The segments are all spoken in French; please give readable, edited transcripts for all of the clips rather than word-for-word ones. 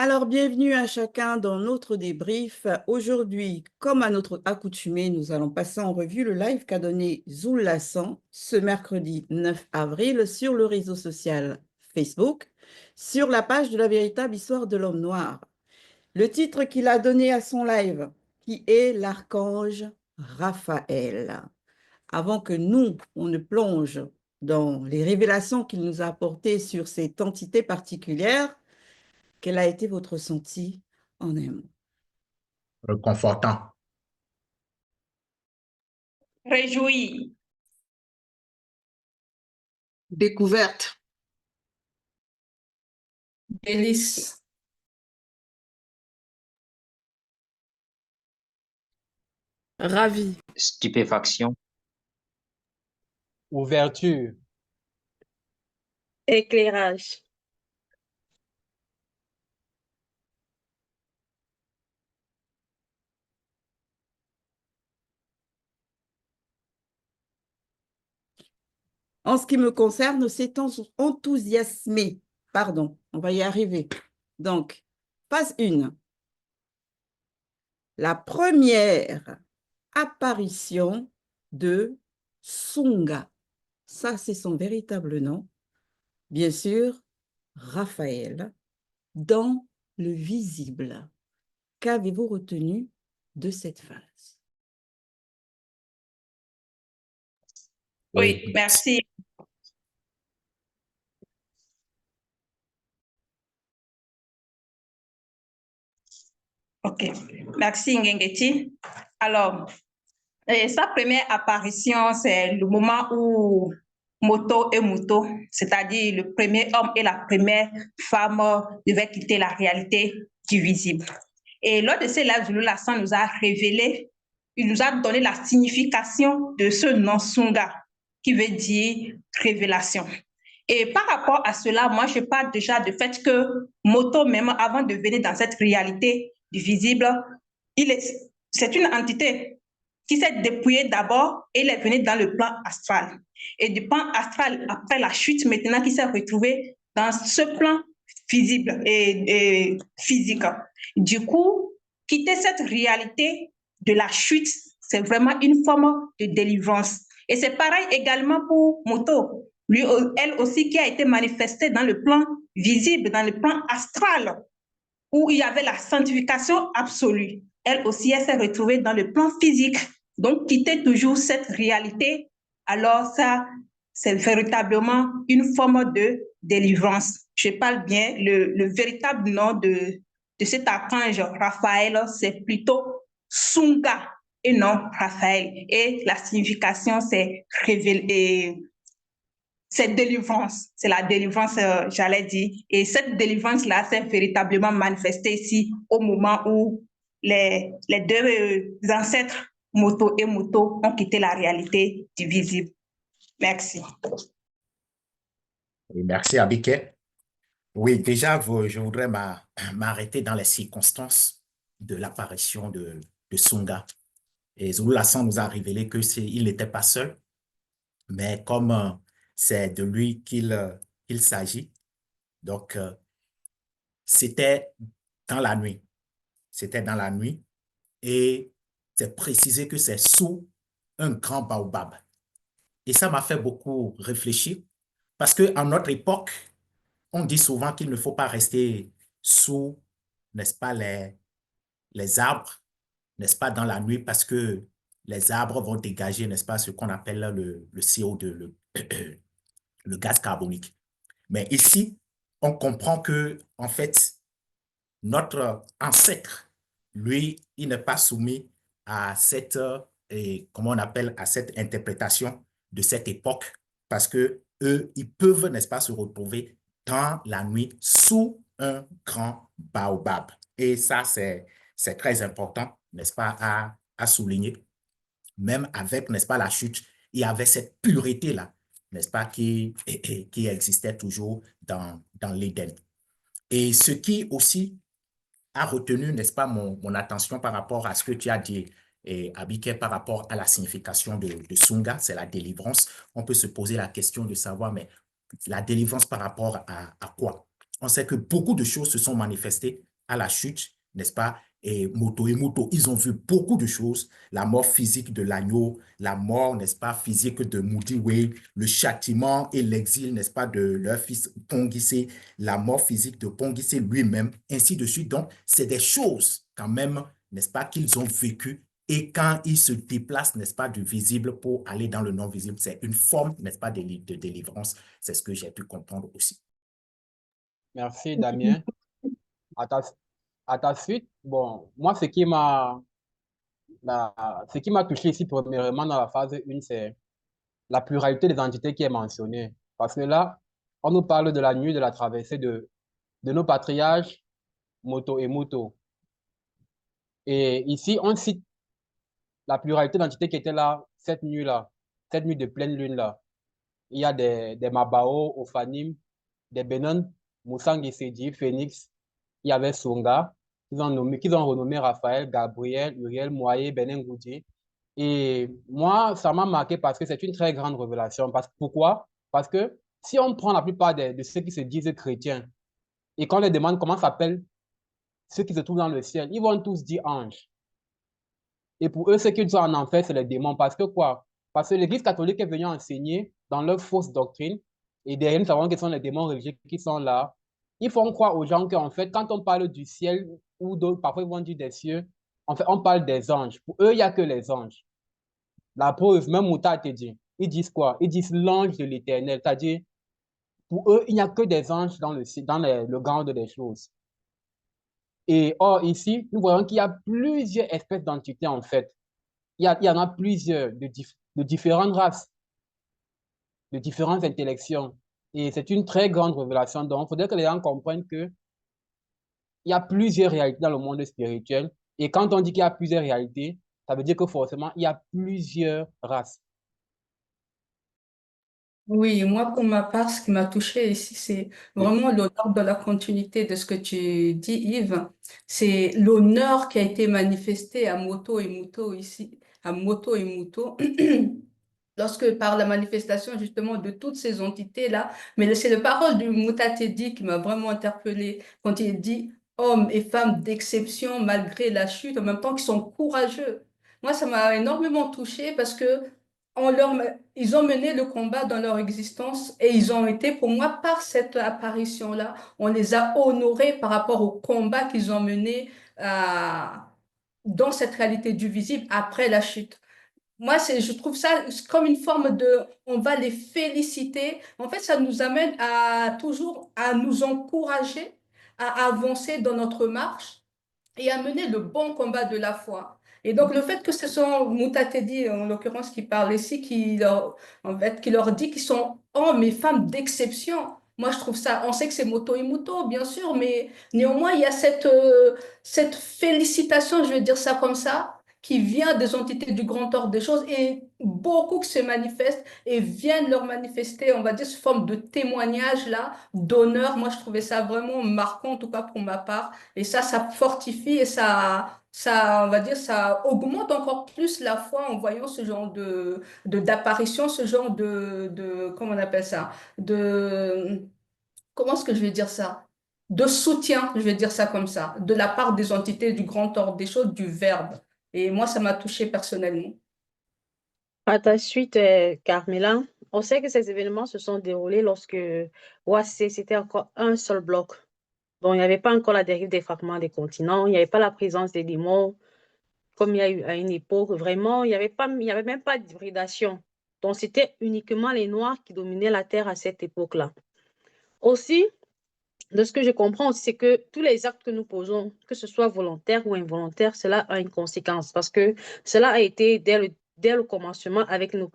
Alors, bienvenue à chacun dans notre débrief. Aujourd'hui, comme à notre accoutumée, nous allons passer en revue le live qu'a donné Zoul Lassan ce mercredi 9 avril sur le réseau social Facebook, sur la page de la véritable histoire de l'homme noir. Le titre qu'il a donné à son live, qui est l'archange Raphaël. Avant que nous, on ne plonge dans les révélations qu'il nous a apportées sur cette entité particulière, quel a été votre ressenti en un mot? Réconfortant. Réjoui. Découverte. Délice. Ravi. Stupéfaction. Ouverture. Éclairage. En ce qui me concerne, c'est enthousiasmé. Pardon, on va y arriver. Donc, phase 1. La première apparition de Sunga. Ça, c'est son véritable nom. Bien sûr, Raphaël, dans le visible. Qu'avez-vous retenu de cette phase? Oui, merci. OK. Merci, Ngengeti. Alors, sa première apparition, c'est le moment où Moto et Muto, c'est-à-dire le premier homme et la première femme, devaient quitter la réalité du visible. Et lors de ces lives, Zoulou Lassan nous a révélé, il nous a donné la signification de ce nom Sunga, qui veut dire révélation. Et par rapport à cela, moi, je parle déjà du fait que Moto, même avant de venir dans cette réalité du visible, c'est une entité qui s'est dépouillée d'abord et il est venu dans le plan astral. Et du plan astral, après la chute, maintenant, qui s'est retrouvé dans ce plan visible et physique. Du coup, quitter cette réalité de la chute, c'est vraiment une forme de délivrance. Et c'est pareil également pour Moto. Lui, elle aussi qui a été manifestée dans le plan visible, dans le plan astral, où il y avait la sanctification absolue. Elle aussi, elle s'est retrouvée dans le plan physique. Donc, quitter toujours cette réalité, alors ça, c'est véritablement une forme de délivrance. Je parle bien, le véritable nom de cet archange Raphaël, c'est plutôt Sunga et non Raphaël. Et la signification, c'est révéler. C'est délivrance, c'est la délivrance, j'allais dire. Et cette délivrance-là s'est véritablement manifestée ici au moment où les deux ancêtres, Moto et Muto, ont quitté la réalité du visible. Merci. Et merci, Abiké. Oui, déjà, je voudrais m'arrêter dans les circonstances de l'apparition de Sunga. Et Zoulou Lassan nous a révélé qu'il n'était pas seul, mais comme c'est de lui qu'il s'agit, donc c'était dans la nuit. C'était dans la nuit et c'est précisé que c'est sous un grand baobab. Et ça m'a fait beaucoup réfléchir parce qu'à notre époque, on dit souvent qu'il ne faut pas rester sous, n'est-ce pas, les arbres, n'est-ce pas, dans la nuit parce que les arbres vont dégager, n'est-ce pas, ce qu'on appelle le CO2, le gaz carbonique. Mais ici, on comprend que, en fait, notre ancêtre, lui, il n'est pas soumis à cette, comment on appelle, à cette interprétation de cette époque, parce que eux, ils peuvent, n'est-ce pas, se retrouver dans la nuit sous un grand baobab. Et ça, c'est très important, n'est-ce pas, à souligner. Même avec, n'est-ce pas, la chute, il y avait cette pureté-là, n'est-ce pas, qui existait toujours dans l'Éden. Et ce qui aussi a retenu, n'est-ce pas, mon attention par rapport à ce que tu as dit, Abiké, par rapport à la signification de Sunga, c'est la délivrance. On peut se poser la question de savoir, mais la délivrance par rapport à quoi? On sait que beaucoup de choses se sont manifestées à la chute, n'est-ce pas? Et Moto et Moto, ils ont vu beaucoup de choses, la mort physique de l'agneau, la mort, n'est-ce pas, physique de Mudiwe, le châtiment et l'exil, n'est-ce pas, de leur fils Pongissé, la mort physique de Pongissé lui-même, ainsi de suite. Donc, c'est des choses quand même, n'est-ce pas, qu'ils ont vécues. Et quand ils se déplacent, n'est-ce pas, du visible pour aller dans le non-visible, c'est une forme, n'est-ce pas, de délivrance. C'est ce que j'ai pu comprendre aussi. Merci, Damien. À ta, à ta suite, bon, moi, ce qui m'a touché ici, premièrement, dans la phase 1, c'est la pluralité des entités qui est mentionnée. Parce que là, on nous parle de la nuit, de la traversée de nos patriarches, Moto et Moto. Et ici, on cite la pluralité d'entités qui étaient là, cette nuit-là, cette nuit de pleine lune-là. Il y a des Mabao, Ophanim, des Benon, Moussang et Sedi, Phoenix. Il y avait Songa, qu'ils ont renommé Raphaël, Gabriel, Uriel, Moye, Benin Goudi. Et moi, ça m'a marqué parce que c'est une très grande révélation. Pourquoi? Parce que si on prend la plupart de ceux qui se disent chrétiens et qu'on les demande comment s'appellent ceux qui se trouvent dans le ciel, ils vont tous dire anges. Et pour eux, ceux qui sont en enfer, c'est les démons. Parce que quoi? Parce que l'Église catholique est venue enseigner dans leur fausse doctrine. Et derrière, nous savons que ce sont les démons religieux qui sont là. Ils font croire aux gens qu'en fait, quand on parle du ciel, ou d'autres, parfois ils vont dire des cieux, en fait, on parle des anges. Pour eux, il n'y a que les anges. La preuve, même Mouta te dit, ils disent quoi? Ils disent l'ange de l'éternel. C'est-à-dire, pour eux, il n'y a que des anges dans le grand des choses. Et or, ici, nous voyons qu'il y a plusieurs espèces d'entités, en fait. Il y en a plusieurs de différentes races, de différentes intellections. Et c'est une très grande révélation. Donc, il faudrait que les gens comprennent qu'il y a plusieurs réalités dans le monde spirituel. Et quand on dit qu'il y a plusieurs réalités, ça veut dire que forcément, il y a plusieurs races. Oui, moi, pour ma part, ce qui m'a touché ici, c'est vraiment l'honneur de la continuité de ce que tu dis, Yves. C'est l'honneur qui a été manifesté à Moto et Muto ici, à Moto et Muto, lorsque par la manifestation justement de toutes ces entités-là, mais c'est la parole du Mutatedi qui m'a vraiment interpellée quand il dit hommes et femmes d'exception malgré la chute, en même temps qu'ils sont courageux. Moi, ça m'a énormément touchée parce que ils ont mené le combat dans leur existence et ils ont été, pour moi, par cette apparition-là, on les a honorés par rapport au combat qu'ils ont mené dans cette réalité du visible après la chute. Moi, je trouve ça comme une forme de, on va les féliciter. En fait, ça nous amène à toujours à nous encourager à avancer dans notre marche et à mener le bon combat de la foi. Et donc, le fait que ce sont Moutatedi, en l'occurrence, qui parle ici, en fait, qui leur dit qu'ils sont hommes et femmes d'exception. Moi, je trouve ça, on sait que c'est moto et moto, bien sûr, mais néanmoins, il y a cette félicitation, je vais dire ça comme ça, qui vient des entités du grand ordre des choses et beaucoup qui se manifestent et viennent leur manifester, on va dire, sous forme de témoignage là, d'honneur. Moi, je trouvais ça vraiment marquant, en tout cas pour ma part. Et ça fortifie et on va dire, ça augmente encore plus la foi en voyant ce genre d'apparition, ce genre comment on appelle ça, comment est-ce que je vais dire ça? De soutien, je vais dire ça comme ça, de la part des entités du grand ordre des choses, du verbe. Et moi, ça m'a touché personnellement. À ta suite, Carmela, on sait que ces événements se sont déroulés lorsque OAC, c'était encore un seul bloc. Donc, il n'y avait pas encore la dérive des fragments des continents, il n'y avait pas la présence des démons, comme il y a eu à une époque. Vraiment, il n'y avait même pas d'hybridation. Donc, c'était uniquement les Noirs qui dominaient la Terre à cette époque-là. Aussi, de ce que je comprends, c'est que tous les actes que nous posons, que ce soit volontaire ou involontaire, cela a une conséquence parce que cela a été dès le commencement avec nos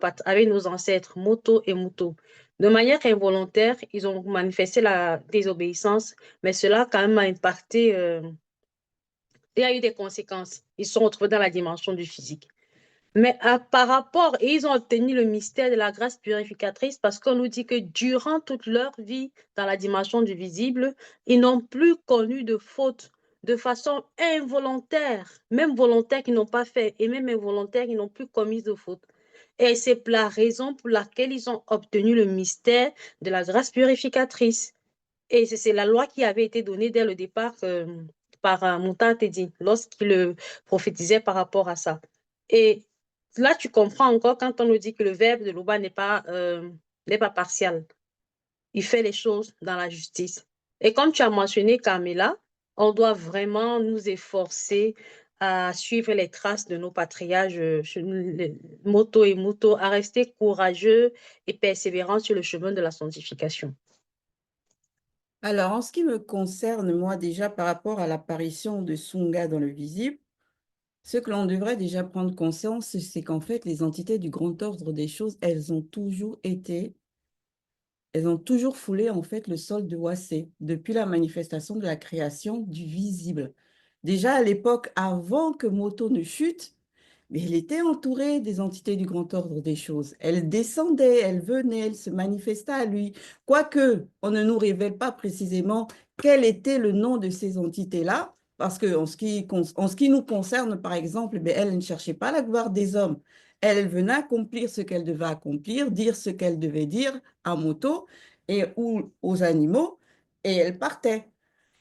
ancêtres, Moto et Muto. De manière involontaire, ils ont manifesté la désobéissance, mais cela a quand même impacté, il y a eu des conséquences. Ils se sont retrouvés dans la dimension du physique. Mais par rapport, et ils ont obtenu le mystère de la grâce purificatrice parce qu'on nous dit que durant toute leur vie dans la dimension du visible, ils n'ont plus connu de faute de façon involontaire, même volontaire qu'ils n'ont pas fait, et même involontaire, ils n'ont plus commis de faute. Et c'est la raison pour laquelle ils ont obtenu le mystère de la grâce purificatrice. Et c'est la loi qui avait été donnée dès le départ par Mouta Tedi lorsqu'il prophétisait par rapport à ça. Et là, tu comprends encore quand on nous dit que le verbe de Loba n'est pas partial. Il fait les choses dans la justice. Et comme tu as mentionné, Carmela, on doit vraiment nous efforcer à suivre les traces de nos patriarches, Moto et Muto, à rester courageux et persévérants sur le chemin de la sanctification. Alors, en ce qui me concerne, moi, déjà, par rapport à l'apparition de Sunga dans le visible, ce que l'on devrait déjà prendre conscience, c'est qu'en fait, les entités du grand ordre des choses, elles ont toujours foulé, en fait, le sol de Wassé, depuis la manifestation de la création du visible. Déjà, à l'époque, avant que Moto ne chute, mais elle était entourée des entités du grand ordre des choses. Elle descendait, elle venait, elle se manifestait à lui. Quoique, on ne nous révèle pas précisément quel était le nom de ces entités-là, parce qu'en ce qui nous concerne, par exemple, ben, elle ne cherchait pas la gloire des hommes. Elle venait accomplir ce qu'elle devait accomplir, dire ce qu'elle devait dire à Moto ou aux animaux, et elle partait.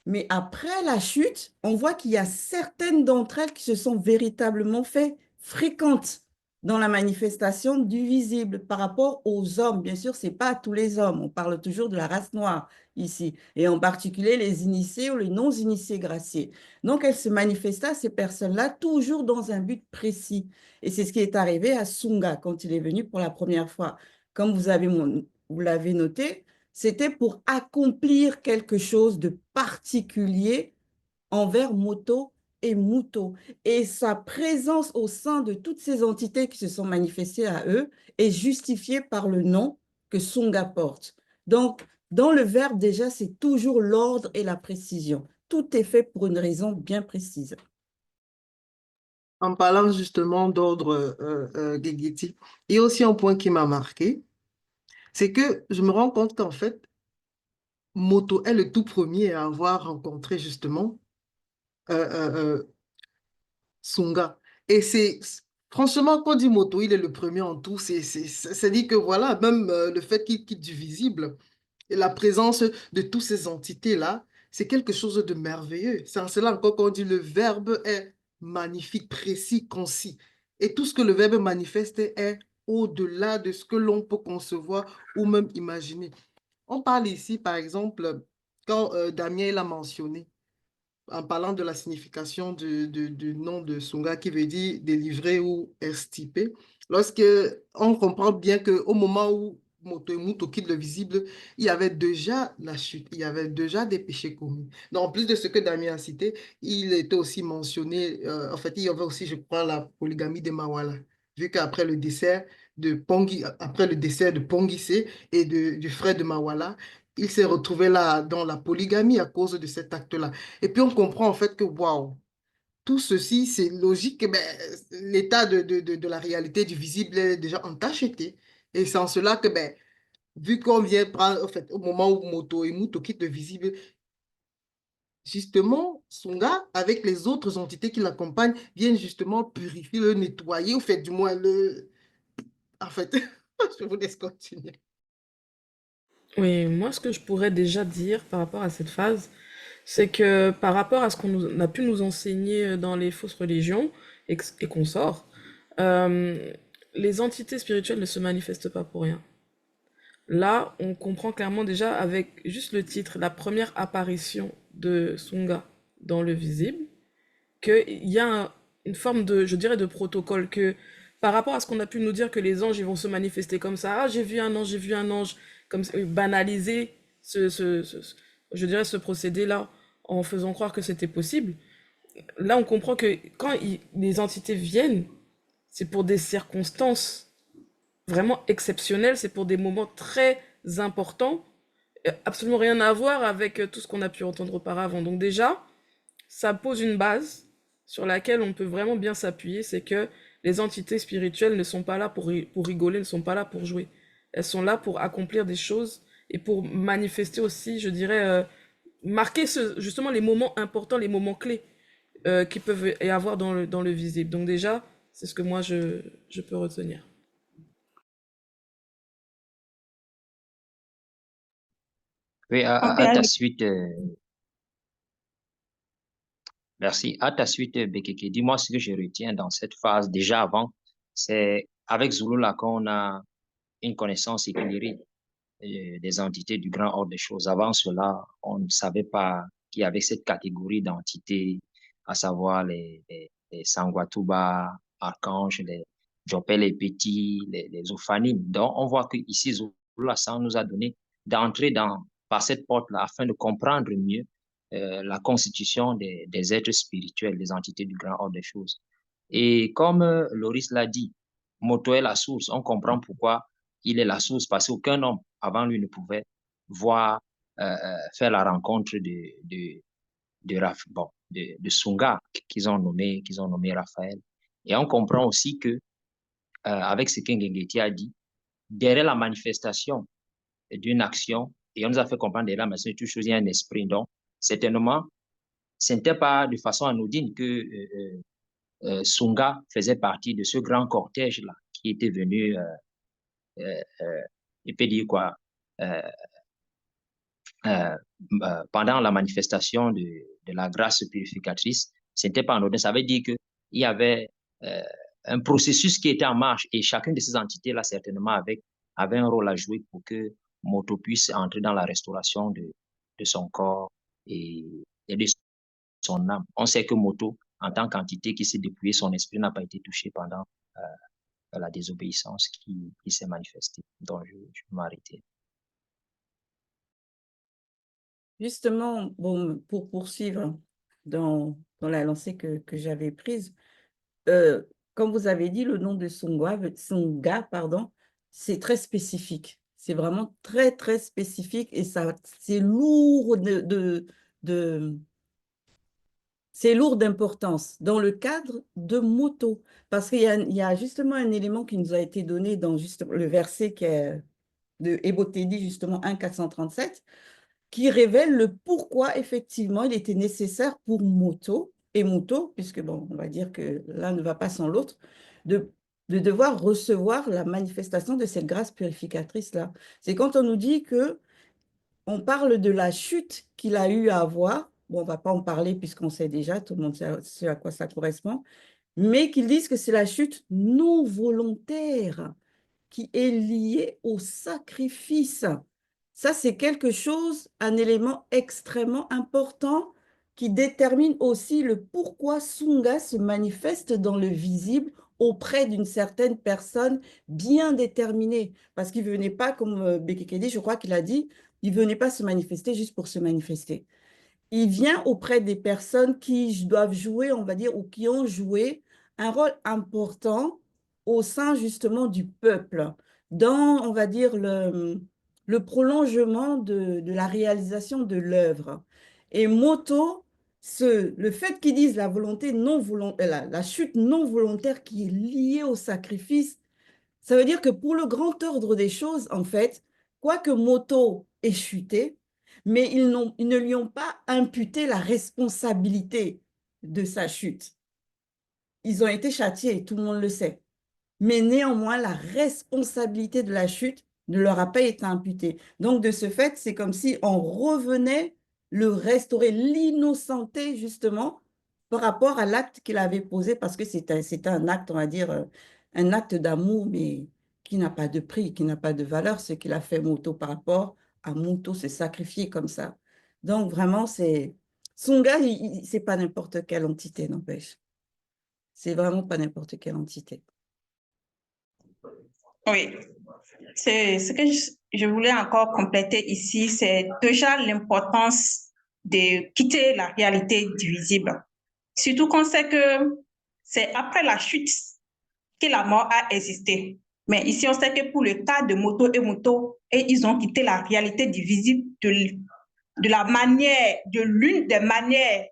Mais après la chute, on voit qu'il y a certaines d'entre elles qui se sont véritablement fait fréquentes dans la manifestation du visible par rapport aux hommes. Bien sûr, ce n'est pas tous les hommes. On parle toujours de la race noire ici, et en particulier les initiés ou les non-initiés graciés. Donc, elle se manifesta à ces personnes-là toujours dans un but précis. Et c'est ce qui est arrivé à Sunga quand il est venu pour la première fois. Comme vous l'avez noté, c'était pour accomplir quelque chose de particulier envers Moto et Muto. Et sa présence au sein de toutes ces entités qui se sont manifestées à eux est justifiée par le nom que Sunga porte. Donc, dans le verbe, déjà, c'est toujours l'ordre et la précision. Tout est fait pour une raison bien précise. En parlant justement d'ordre Guégueti, il y a aussi un point qui m'a marqué, c'est que je me rends compte qu'en fait, Moto est le tout premier à avoir rencontré justement euh, euh, euh, Sunga. Et franchement, quand on dit Moto, il est le premier en tout, c'est dit que voilà, même le fait qu'il quitte du visible, et la présence de toutes ces entités-là, c'est quelque chose de merveilleux. C'est en cela encore qu'on dit le verbe est magnifique, précis, concis. Et tout ce que le verbe manifeste est au-delà de ce que l'on peut concevoir ou même imaginer. On parle ici, par exemple, quand Damien l'a mentionné, en parlant de la signification du nom de Sunga qui veut dire délivrer ou extirper, lorsque on comprend bien qu'au moment où Moto et Muto quittent le visible, il y avait déjà la chute, il y avait déjà des péchés commis. Donc, en plus de ce que Damien a cité, il était aussi mentionné, en fait, il y avait aussi, je crois, la polygamie de Mawala, vu qu'après le décès de Pongissé et du frère de Mawala, il s'est retrouvé là dans la polygamie à cause de cet acte-là. Et puis on comprend en fait que, waouh, tout ceci, c'est logique, mais l'état de la réalité du visible est déjà entacheté. Et c'est en cela que, ben, vu qu'on vient prendre, en fait, au moment où Moto et Muto quittent le visible, justement, Sunga, avec les autres entités qui l'accompagnent, viennent justement purifier, le nettoyer, ou fait du moins le... En fait, je vous laisse continuer. Oui, moi, ce que je pourrais déjà dire par rapport à cette phase, c'est que par rapport à ce qu'on a pu nous enseigner dans les fausses religions et consorts, euh, les entités spirituelles ne se manifestent pas pour rien. Là, on comprend clairement déjà avec juste le titre, la première apparition de Sunga dans le visible, qu'il y a une forme de, je dirais, de protocole que par rapport à ce qu'on a pu nous dire que les anges ils vont se manifester comme ça, ah j'ai vu un ange, comme banaliser je dirais ce procédé-là en faisant croire que c'était possible. Là, on comprend que quand les entités viennent, c'est pour des circonstances vraiment exceptionnelles, c'est pour des moments très importants, absolument rien à voir avec tout ce qu'on a pu entendre auparavant. Donc déjà, ça pose une base sur laquelle on peut vraiment bien s'appuyer, c'est que les entités spirituelles ne sont pas là pour rigoler, ne sont pas là pour jouer. Elles sont là pour accomplir des choses et pour manifester aussi, je dirais, marquer justement les moments importants, les moments clés qui peuvent y avoir dans le visible. Donc déjà, c'est ce que moi je peux retenir. Oui, Ok, à ta suite, Merci. À ta suite, Bekeke, dis-moi ce que je retiens dans cette phase déjà avant. C'est avec Zulula qu'on a une connaissance éclairée des entités du grand ordre des choses. Avant cela, on ne savait pas qu'il y avait cette catégorie d'entités, à savoir les Sangwatuba, archanges, les Jopel les petits, les Ophanim. Donc, on voit que ici, Zulula nous a donné d'entrer par cette porte-là afin de comprendre mieux la constitution des êtres spirituels, des entités du grand ordre des choses. Et comme Loris l'a dit, Moto est la source. On comprend pourquoi il est la source, parce qu'aucun homme avant lui ne pouvait voir, faire la rencontre de Sunga qu'ils ont nommé Raphaël. Et on comprend aussi que, avec ce qu'Ngengeti a dit, derrière la manifestation d'une action, et on nous a fait comprendre derrière la manifestation d'une chose, il y a un esprit. Donc, certainement, ce n'était pas de façon anodine que Sunga faisait partie de ce grand cortège-là qui était venu, il peut dire quoi, pendant la manifestation de la grâce purificatrice. Ce n'était pas anodin. Ça veut dire qu'il y avait un processus qui était en marche et chacune de ces entités-là, certainement, avait un rôle à jouer pour que Moto puisse entrer dans la restauration de son corps et de son âme. On sait que Moto, en tant qu'entité qui s'est dépouillée, son esprit n'a pas été touché pendant la désobéissance qui s'est manifestée. Donc, je vais m'arrêter. Justement, bon, pour poursuivre dans la lancée que j'avais prise, comme vous avez dit, le nom de Sunga, pardon, c'est très spécifique. C'est vraiment très, très spécifique et c'est lourd c'est lourd d'importance dans le cadre de Moto. Parce qu'il y a justement un élément qui nous a été donné dans le verset qui est de Ebotédi, justement 1,437, qui révèle le pourquoi, effectivement, il était nécessaire pour Moto, puisque, bon, on va dire que l'un ne va pas sans l'autre, de devoir recevoir la manifestation de cette grâce purificatrice-là. C'est quand on nous dit que on parle de la chute qu'il a eu à avoir. Bon, on ne va pas en parler puisqu'on sait déjà, tout le monde sait à quoi ça correspond, mais qu'ils disent que c'est la chute non volontaire qui est liée au sacrifice. Ça, c'est quelque chose, un élément extrêmement important qui détermine aussi le pourquoi Sunga se manifeste dans le visible auprès d'une certaine personne bien déterminée. Parce qu'il ne venait pas, comme Bekekedi, je crois qu'il a dit, il ne venait pas se manifester juste pour se manifester. Il vient auprès des personnes qui doivent jouer, on va dire, ou qui ont joué un rôle important au sein justement du peuple, dans, on va dire, le prolongement de la réalisation de l'œuvre. Et Moto, le fait qu'ils disent la volonté non volontaire, la chute non volontaire qui est liée au sacrifice, ça veut dire que pour le grand ordre des choses, en fait, quoique Moto ait chuté, mais ils ne lui ont pas imputé la responsabilité de sa chute. Ils ont été châtiés, tout le monde le sait. Mais néanmoins, la responsabilité de la chute ne leur a pas été imputée. Donc, de ce fait, c'est comme si on revenait le restaurer, l'innocenter justement par rapport à l'acte qu'il avait posé, parce que c'est un acte, on va dire, un acte d'amour, mais qui n'a pas de prix, qui n'a pas de valeur, ce qu'il a fait Moto par rapport à Moto se sacrifier comme ça. Donc, vraiment, son gars, c'est pas n'importe quelle entité, n'empêche. C'est vraiment pas n'importe quelle entité. Oui, c'est ce que je voulais encore compléter ici, c'est déjà l'importance de quitter la réalité divisible. Surtout qu'on sait que c'est après la chute que la mort a existé. Mais ici, on sait que pour le cas de Moto et Moto, ils ont quitté la réalité divisible de la manière, de l'une des manières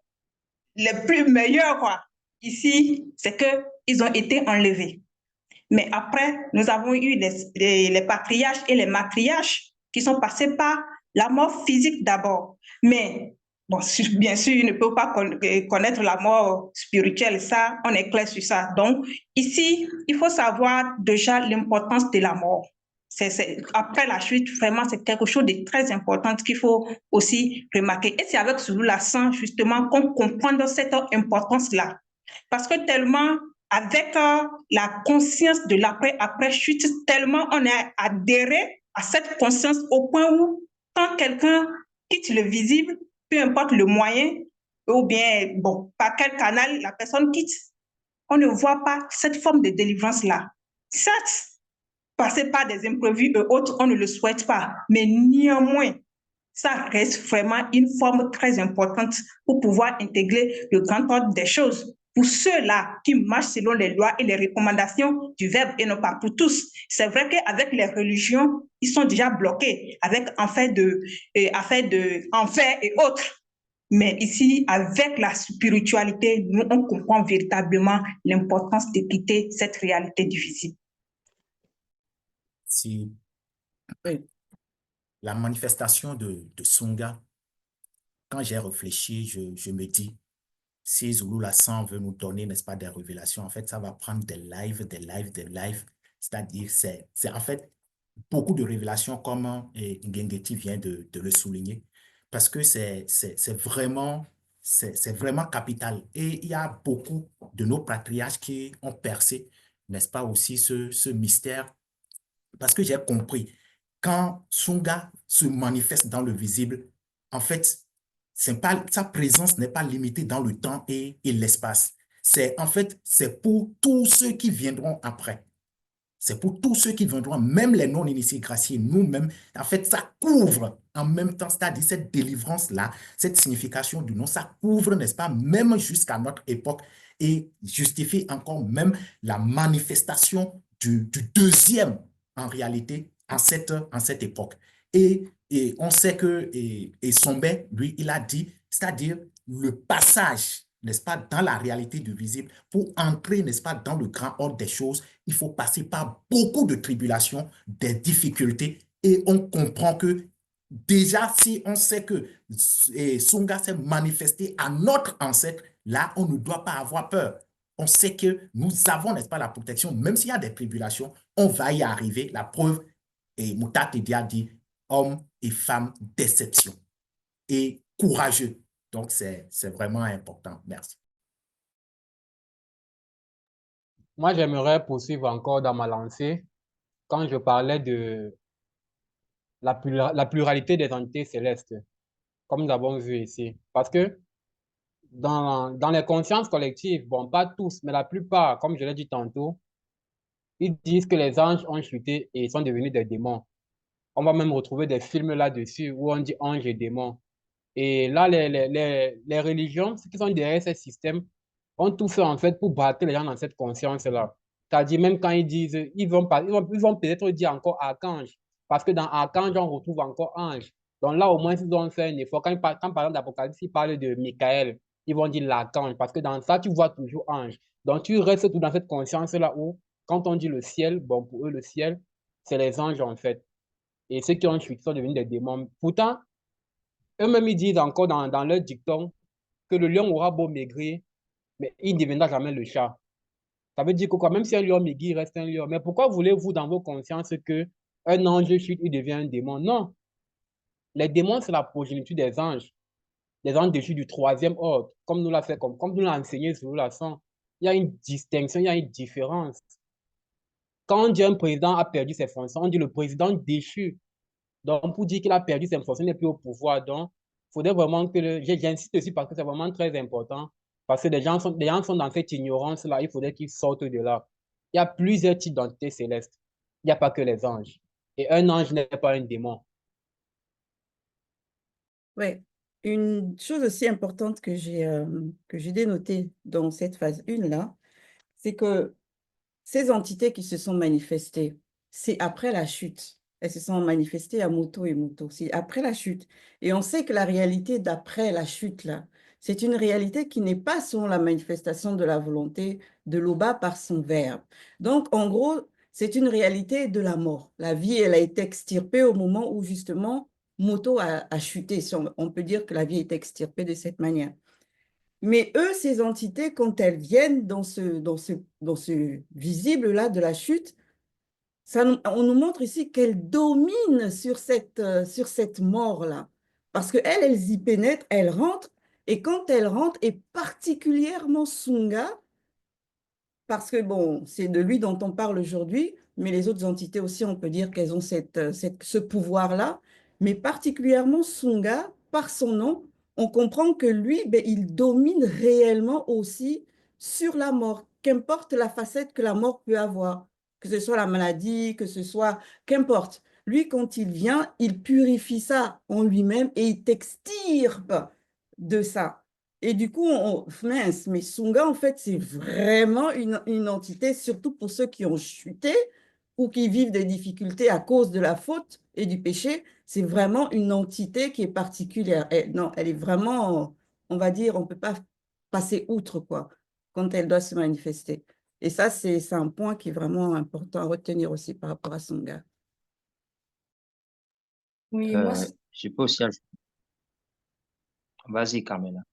les plus meilleures, quoi. Ici, c'est qu'ils ont été enlevés. Mais après, nous avons eu les patriarches et les matriarches qui sont passés par la mort physique d'abord. Mais, bon, bien sûr, ils ne peuvent pas connaître la mort spirituelle. Ça, on est clair sur ça. Donc, ici, il faut savoir déjà l'importance de la mort. après la chute, vraiment, c'est quelque chose de très important qu'il faut aussi remarquer. Et c'est avec Zulu Lassan, justement, qu'on comprend cette importance-là. Parce que tellement, avec la conscience de l'après-chute, tellement on a adhéré à cette conscience au point où, quand quelqu'un quitte le visible, peu importe le moyen, ou bien, bon, par quel canal la personne quitte, on ne voit pas cette forme de délivrance-là. Certes, passer par des imprévus et autres, on ne le souhaite pas, mais néanmoins, ça reste vraiment une forme très importante pour pouvoir intégrer le grand ordre des choses. Pour ceux-là qui marchent selon les lois et les recommandations du Verbe et non pas pour tous. C'est vrai qu'avec les religions, ils sont déjà bloqués avec enfer et autres. Mais ici, avec la spiritualité, nous, on comprend véritablement l'importance de quitter cette réalité difficile. Si Oui. la manifestation de Sunga, quand j'ai réfléchi, je me dis, si Zulu Lassan veut nous donner, n'est-ce pas, des révélations, en fait, ça va prendre des lives. C'est-à-dire, c'est en fait beaucoup de révélations, comme Ngengeti vient de le souligner, parce que c'est vraiment capital. Et il y a beaucoup de nos patriarches qui ont percé, n'est-ce pas, aussi ce mystère, parce que j'ai compris, quand Sunga se manifeste dans le visible, en fait, sa présence n'est pas limitée dans le temps et l'espace. En fait, c'est pour tous ceux qui viendront après. C'est pour tous ceux qui viendront, même les non-initiés graciés, nous-mêmes. En fait, ça couvre en même temps, c'est-à-dire cette délivrance-là, cette signification du nom, ça couvre, n'est-ce pas, même jusqu'à notre époque et justifie encore même la manifestation du deuxième, en réalité, en cette époque. Et on sait que Sombe, lui, il a dit, c'est-à-dire le passage, n'est-ce pas, dans la réalité du visible, pour entrer, n'est-ce pas, dans le grand ordre des choses, il faut passer par beaucoup de tribulations, des difficultés, et on comprend que déjà, si on sait que Sunga s'est manifesté à notre ancêtre, là, on ne doit pas avoir peur. On sait que nous avons, n'est-ce pas, la protection, même s'il y a des tribulations, on va y arriver. La preuve, et Mouta Tedia dit, hommes et femmes d'exception et courageux. Donc, c'est vraiment important. Merci. Moi, j'aimerais poursuivre encore dans ma lancée quand je parlais de la pluralité des entités célestes, comme nous avons vu ici. Parce que dans les consciences collectives, bon, pas tous, mais la plupart, comme je l'ai dit tantôt, ils disent que les anges ont chuté et sont devenus des démons. On va même retrouver des films là-dessus où on dit anges et démons. Et là, les religions, ceux qui sont derrière ces systèmes, ont tout fait en fait pour battre les gens dans cette conscience-là. C'est-à-dire, même quand ils disent, ils vont peut-être dire encore archange, parce que dans archange, on retrouve encore ange. Donc là, au moins, ils ont fait un effort. Quand par exemple d'Apocalypse, ils parlent de Michael, ils vont dire l'archange, parce que dans ça, tu vois toujours ange. Donc tu restes tout dans cette conscience-là où, quand on dit le ciel, bon, pour eux, le ciel, c'est les anges en fait. Et ceux qui ont chuté sont devenus des démons. Pourtant, eux-mêmes, ils disent encore dans leur dicton que le lion aura beau maigrir, mais il ne deviendra jamais le chat. Ça veut dire que quoi, même si un lion maigrit, il reste un lion. Mais pourquoi voulez-vous dans vos consciences que un ange chute, il devient un démon? Non. Les démons, c'est la progéniture des anges déchus du troisième ordre, comme nous l'a fait, comme nous l'a enseigné sur la sang. Il y a une distinction, il y a une différence. Quand on dit un président a perdu ses fonctions, on dit le président déchu. Donc, pour dire qu'il a perdu ses fonctions, il n'est plus au pouvoir. Donc, il faudrait vraiment que j'insiste aussi parce que c'est vraiment très important. Parce que les gens sont dans cette ignorance-là, il faudrait qu'ils sortent de là. Il y a plusieurs types d'entités célestes. Il n'y a pas que les anges. Et un ange n'est pas un démon. Oui. Une chose aussi importante que j'ai dénotée dans cette phase 1 là, c'est que ces entités qui se sont manifestées, c'est après la chute. Elles se sont manifestées à Moto et Moto, c'est après la chute. Et on sait que la réalité d'après la chute, là, c'est une réalité qui n'est pas selon la manifestation de la volonté de l'Oba par son verbe. Donc, en gros, c'est une réalité de la mort. La vie, elle a été extirpée au moment où, justement, Moto a chuté. On peut dire que la vie est extirpée de cette manière. Mais eux, ces entités, quand elles viennent dans ce visible-là de la chute, On nous montre ici qu'elle domine sur cette mort-là. Parce qu'elle, elle y pénètre, elle rentre, et quand elle rentre, et particulièrement Sunga, parce que bon, c'est de lui dont on parle aujourd'hui, mais les autres entités aussi, on peut dire qu'elles ont ce pouvoir-là, mais particulièrement Sunga, par son nom, on comprend que lui, ben, il domine réellement aussi sur la mort, qu'importe la facette que la mort peut avoir, que ce soit la maladie, que ce soit, qu'importe. Lui, quand il vient, il purifie ça en lui-même et il t'extirpe de ça. Et du coup, mince, mais Sunga, en fait, c'est vraiment une entité, surtout pour ceux qui ont chuté ou qui vivent des difficultés à cause de la faute et du péché. C'est vraiment une entité qui est particulière. Non, elle est vraiment, on va dire, on ne peut pas passer outre, quoi, quand elle doit se manifester. Et ça, c'est un point qui est vraiment important à retenir aussi par rapport à Sunga. Oui, moi, Je peux aussi ajouter. Vas-y, Carmela.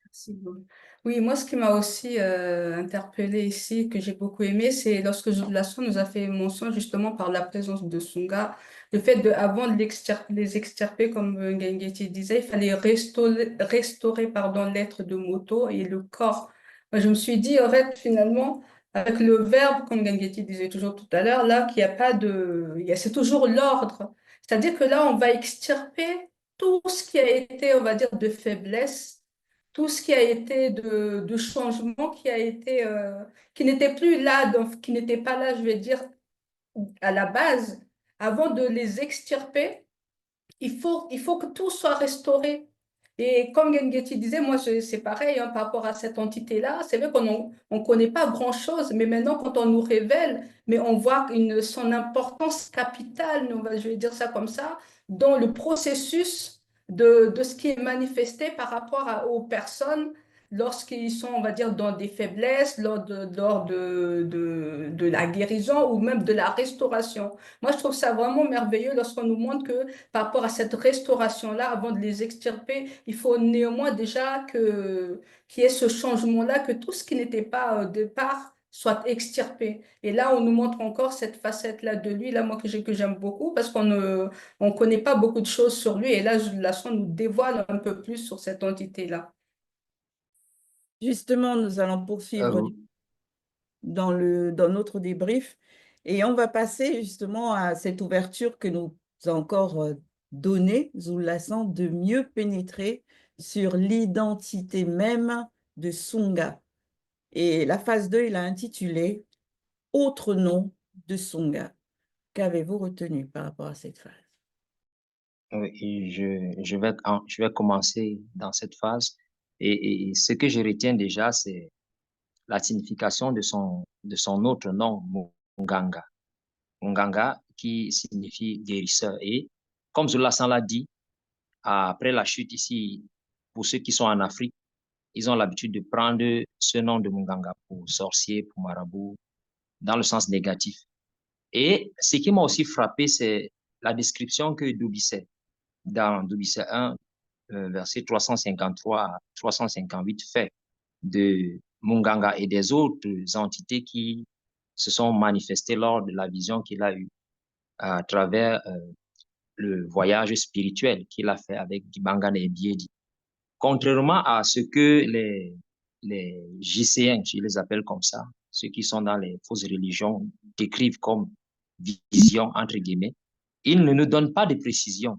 merci beaucoup. Oui, moi, ce qui m'a aussi interpellée ici, que j'ai beaucoup aimé, c'est lorsque la sœur nous a fait mention justement par la présence de Sunga, le fait de, avant de les extirper, comme Ngengeti disait, il fallait restaurer pardon, l'être de Moto et le corps. Moi, je me suis dit, en fait, finalement, avec le verbe, comme Ngengeti disait toujours tout à l'heure, là, qu'il n'y a pas de... C'est toujours l'ordre. C'est-à-dire que là, on va extirper tout ce qui a été, on va dire, de faiblesse, tout ce qui a été de changement qui n'était plus là, donc, qui n'était pas là, je vais dire, à la base, avant de les extirper, il faut que tout soit restauré. Et comme Gengeti disait, moi, c'est pareil hein, par rapport à cette entité-là. C'est vrai qu'on ne connaît pas grand-chose, mais maintenant, quand on nous révèle, mais on voit son importance capitale, je vais dire ça comme ça, dans le processus de ce qui est manifesté par rapport aux personnes lorsqu'ils sont, on va dire, dans des faiblesses, lors de la guérison ou même de la restauration. Moi, je trouve ça vraiment merveilleux lorsqu'on nous montre que par rapport à cette restauration-là, avant de les extirper, il faut néanmoins déjà qu'il y ait ce changement-là, que tout ce qui n'était pas au départ soit extirpé. Et là, on nous montre encore cette facette-là de lui, là, moi, que j'aime beaucoup, parce qu'on ne on connaît pas beaucoup de choses sur lui. Et là, la sonde nous dévoile un peu plus sur cette entité-là. Justement, nous allons poursuivre dans notre débrief et on va passer justement à cette ouverture que nous a encore donnée, Zoulasan, de mieux pénétrer sur l'identité même de Sunga. Et la phase 2, il a intitulé « Autre nom de Sunga ». Qu'avez-vous retenu par rapport à cette phase? Oui, je vais commencer dans cette phase. Et ce que je retiens déjà, c'est la signification de son autre nom, Munganga. Munganga, qui signifie guérisseur. Et comme Zoulasan l'a dit, après la chute ici, pour ceux qui sont en Afrique, ils ont l'habitude de prendre ce nom de Munganga pour sorcier, pour marabout, dans le sens négatif. Et ce qui m'a aussi frappé, c'est la description que Doubisset, dans Doubisset 1, verset 353 à 358, fait de Munganga et des autres entités qui se sont manifestées lors de la vision qu'il a eue à travers le voyage spirituel qu'il a fait avec Dibangane et Biedi. Contrairement à ce que les JCN, je les appelle comme ça, ceux qui sont dans les fausses religions, décrivent comme vision, entre guillemets, ils ne nous donnent pas de précision.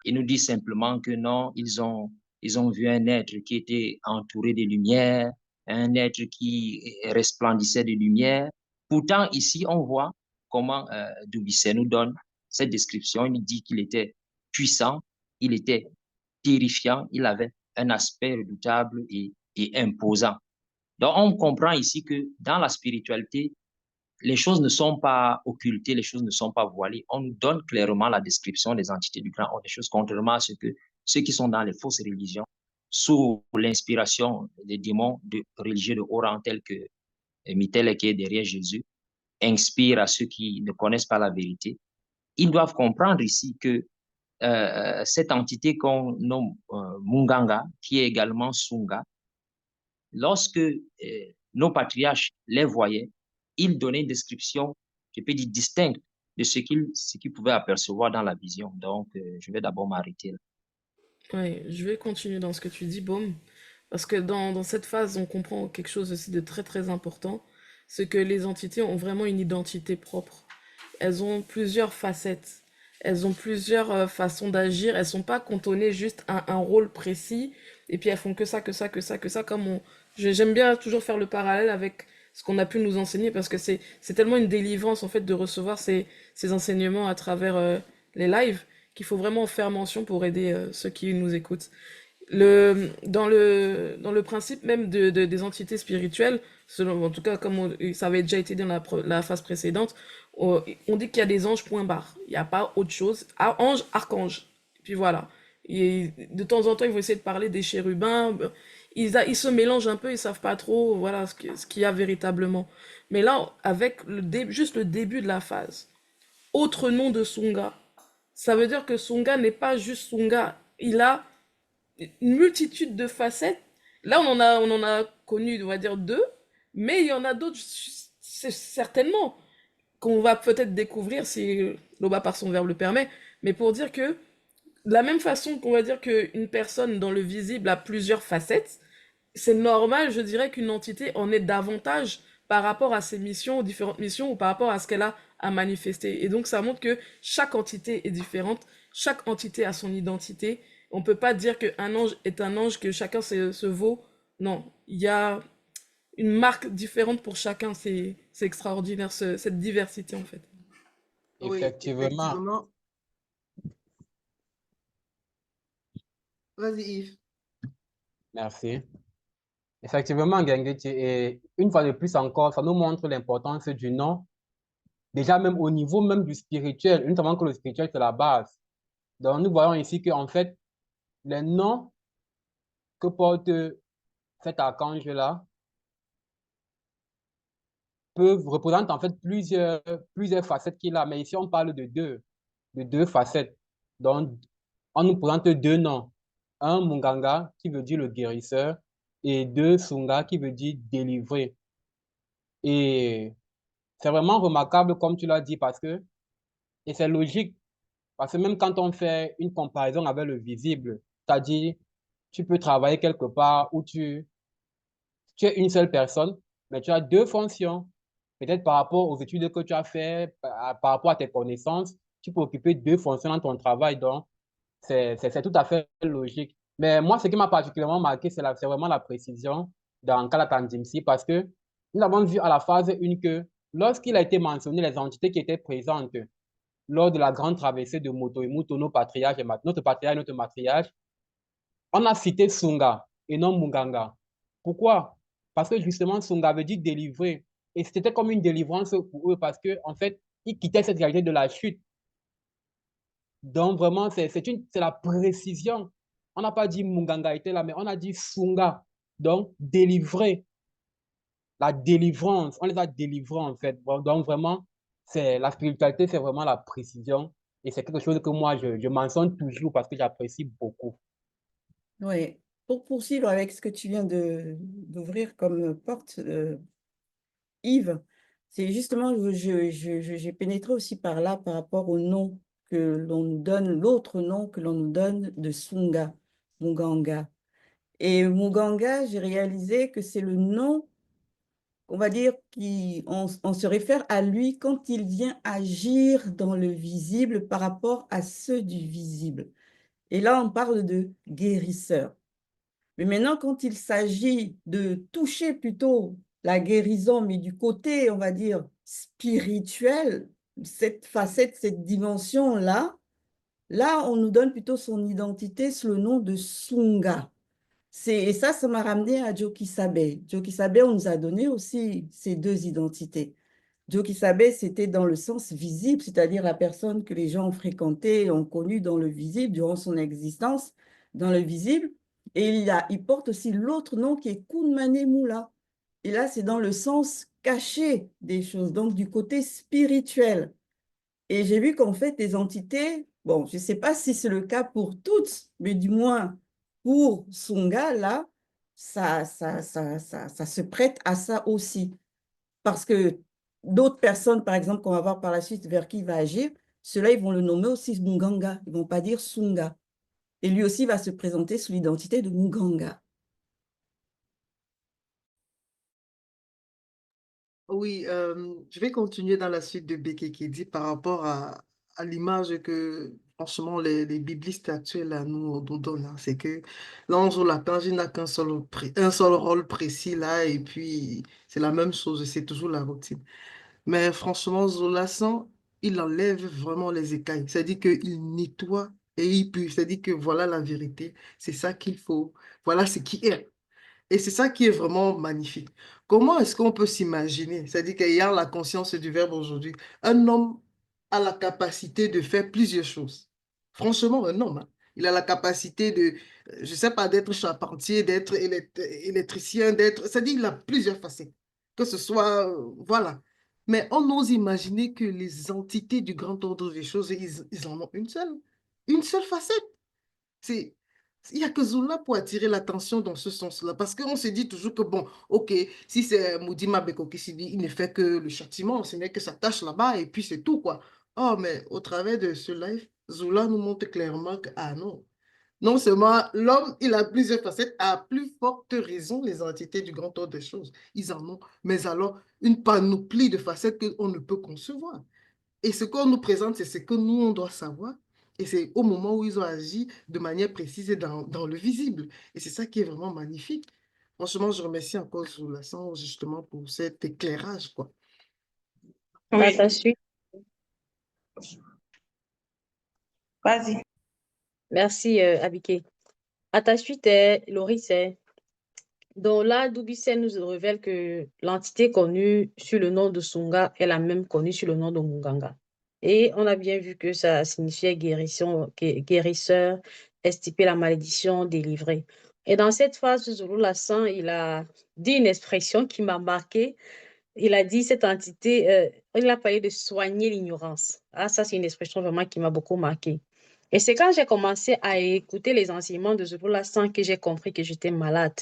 Ils nous disent simplement que non, ils ont vu un être qui était entouré de lumière, un être qui resplendissait de lumière. Pourtant, ici, on voit comment Doubisset nous donne cette description. Il dit qu'il était puissant, il était terrifiant, il avait un aspect redoutable et imposant. Donc, on comprend ici que dans la spiritualité, les choses ne sont pas occultées, les choses ne sont pas voilées. On nous donne clairement la description des entités du grand ordre des choses, contrairement à ce que ceux qui sont dans les fausses religions, sous l'inspiration des démons religieux de haut rang tels que Mitel qui est derrière Jésus, inspirent à ceux qui ne connaissent pas la vérité. Ils doivent comprendre ici que cette entité qu'on nomme Munganga, qui est également Sunga, lorsque nos patriarches les voyaient, ils donnaient une description, je peux dire distincte de ce qu'il pouvait apercevoir dans la vision. Donc, je vais d'abord m'arrêter là. Oui, je vais continuer dans ce que tu dis, Baume, parce que dans cette phase, on comprend quelque chose aussi de très très important, c'est que les entités ont vraiment une identité propre. Elles ont plusieurs facettes, elles ont plusieurs façons d'agir, elles sont pas cantonnées juste à un rôle précis, et puis elles font que ça, que ça, que ça, que ça, j'aime bien toujours faire le parallèle avec ce qu'on a pu nous enseigner, parce que c'est tellement une délivrance en fait de recevoir ces enseignements à travers les lives, qu'il faut vraiment en faire mention pour aider ceux qui nous écoutent. Dans le principe même des entités spirituelles, selon, en tout cas comme ça avait déjà été dit dans la phase précédente, on dit qu'il y a des anges point barre. Il n'y a pas autre chose. Ange, archange. Et puis voilà. Et de temps en temps, ils vont essayer de parler des chérubins. Ils se mélangent un peu, ils savent pas trop voilà, ce qu'il y a véritablement. Mais là, avec juste le début de la phase, autre nom de Sunga, ça veut dire que Sunga n'est pas juste Sunga. Il a une multitude de facettes. Là, on en a connu, on va dire, 2, mais il y en a d'autres, certainement, qu'on va peut-être découvrir si Loba par son verbe le permet, mais pour dire que, de la même façon qu'on va dire qu'une personne dans le visible a plusieurs facettes, c'est normal, je dirais, qu'une entité en ait davantage par rapport à ses missions, aux différentes missions, ou par rapport à ce qu'elle a à manifester. Et donc, ça montre que chaque entité est différente, chaque entité a son identité. On ne peut pas dire qu'un ange est un ange, que chacun se vaut. Non, il y a une marque différente pour chacun. C'est extraordinaire, cette diversité, en fait. Oui, Effectivement, effectivement. Vas-y, Yves. merci. Effectivement, Gengeti, et une fois de plus encore, ça nous montre l'importance du nom, déjà même au niveau même du spirituel, notamment que le spirituel, c'est la base. Donc, nous voyons ici que, en fait, les noms que porte cet archange-là représentent en fait plusieurs facettes qu'il a. Mais ici, on parle de deux facettes. Donc, on nous présente 2 noms. Un, Munganga, qui veut dire le guérisseur, et 2, Sunga, qui veut dire délivrer. Et c'est vraiment remarquable, comme tu l'as dit, et c'est logique, parce que même quand on fait une comparaison avec le visible, c'est-à-dire, tu peux travailler quelque part où tu es une seule personne, mais tu as 2 fonctions. Peut-être par rapport aux études que tu as fait, par rapport à tes connaissances, tu peux occuper 2 fonctions dans ton travail. Donc, c'est tout à fait logique. Mais moi, ce qui m'a particulièrement marqué, c'est vraiment la précision dans Kalatandimsi, parce que nous avons vu à la phase 1 que lorsqu'il a été mentionné les entités qui étaient présentes lors de la grande traversée de Moto et Muto, notre patriarche et notre matriarche, on a cité Sunga et non Munganga. Pourquoi? Parce que justement, Sunga veut dire délivrer. Et c'était comme une délivrance pour eux parce que, en fait, ils quittaient cette réalité de la chute. Donc, vraiment, c'est la précision. On n'a pas dit Munganga était là, mais on a dit Sunga. Donc, délivrer. La délivrance. On les a délivrés, en fait. Donc, vraiment, la spiritualité, c'est vraiment la précision. Et c'est quelque chose que moi, je mentionne toujours parce que j'apprécie beaucoup. Oui. Pour poursuivre avec ce que tu viens d'ouvrir comme porte, Yves, c'est justement, j'ai pénétré aussi par là par rapport au nom que l'on nous donne, l'autre nom que l'on nous donne de Sunga, Muganga. Et Muganga, j'ai réalisé que c'est le nom, on va dire, on se réfère à lui quand il vient agir dans le visible par rapport à ceux du visible. Et là, on parle de guérisseur. Mais maintenant, quand il s'agit de toucher plutôt la guérison, mais du côté, on va dire, spirituel, cette facette, cette dimension-là, là, on nous donne plutôt son identité sous le nom de Sunga. Et ça m'a ramené à Joki Sabe. Joki Sabe, on nous a donné aussi ces 2 identités. Joki Sabe, c'était dans le sens visible, c'est-à-dire la personne que les gens ont fréquentée, ont connue dans le visible durant son existence, dans le visible. Et il porte aussi l'autre nom qui est Kunmane Mula. Et là, c'est dans le sens caché des choses, donc du côté spirituel. Et j'ai vu qu'en fait, les entités, bon, je ne sais pas si c'est le cas pour toutes, mais du moins pour Sunga, là, ça se prête à ça aussi. Parce que d'autres personnes, par exemple, qu'on va voir par la suite vers qui il va agir, ceux-là, ils vont le nommer aussi Munganga. Ils ne vont pas dire Sunga. Et lui aussi va se présenter sous l'identité de Munganga. Oui, je vais continuer dans la suite de Bekekedi par rapport à l'image que, franchement, les biblistes actuels là, nous donnent, hein. C'est que l'ange ou l'archange, il n'a un seul rôle précis là, et puis c'est la même chose, c'est toujours la routine. Mais franchement, Zolassan, il enlève vraiment les écailles. C'est-à-dire qu'il nettoie et il pue. C'est-à-dire que voilà la vérité, c'est ça qu'il faut, voilà ce qui est. Et c'est ça qui est vraiment magnifique. Comment est-ce qu'on peut s'imaginer, c'est-à-dire qu'ayant la conscience du verbe aujourd'hui, un homme a la capacité de faire plusieurs choses. Franchement, un homme, hein, il a la capacité de, je ne sais pas, d'être charpentier, d'être électricien, c'est-à-dire qu'il a plusieurs facettes. Que ce soit, voilà. Mais on ose imaginer que les entités du grand ordre des choses, ils en ont une seule facette. C'est, il n'y a que Zola pour attirer l'attention dans ce sens-là. Parce qu'on se dit toujours que, bon, ok, si c'est Moudima Beko qui se dit, il ne fait que le châtiment, ce n'est que sa tâche là-bas et puis c'est tout, quoi. Oh, mais au travers de ce live, Zola nous montre clairement que, ah non, non seulement l'homme, il a plusieurs facettes, à plus forte raison, les entités du grand ordre des choses, ils en ont, mais alors une panoplie de facettes qu'on ne peut concevoir. Et ce qu'on nous présente, c'est ce que nous, on doit savoir. Et c'est au moment où ils ont agi de manière précise et dans le visible. Et c'est ça qui est vraiment magnifique. Franchement, je remercie encore Zoulasan justement pour cet éclairage, quoi. Par Oui, la suite, vas-y. merci Abike. À ta suite, Loris, donc là, Dubicel nous révèle que l'entité connue sur le nom de Sunga est la même connue sur le nom de Munganga. Et on a bien vu que ça signifiait guérisseur, extirper la malédiction, délivrer. Et dans cette phase, Zulu Lassan, il a dit une expression qui m'a marqué. Il a dit cette entité, il a parlé de soigner l'ignorance. Ah, ça, c'est une expression vraiment qui m'a beaucoup marqué. Et c'est quand j'ai commencé à écouter les enseignements de Zulu Lassan que j'ai compris que j'étais malade.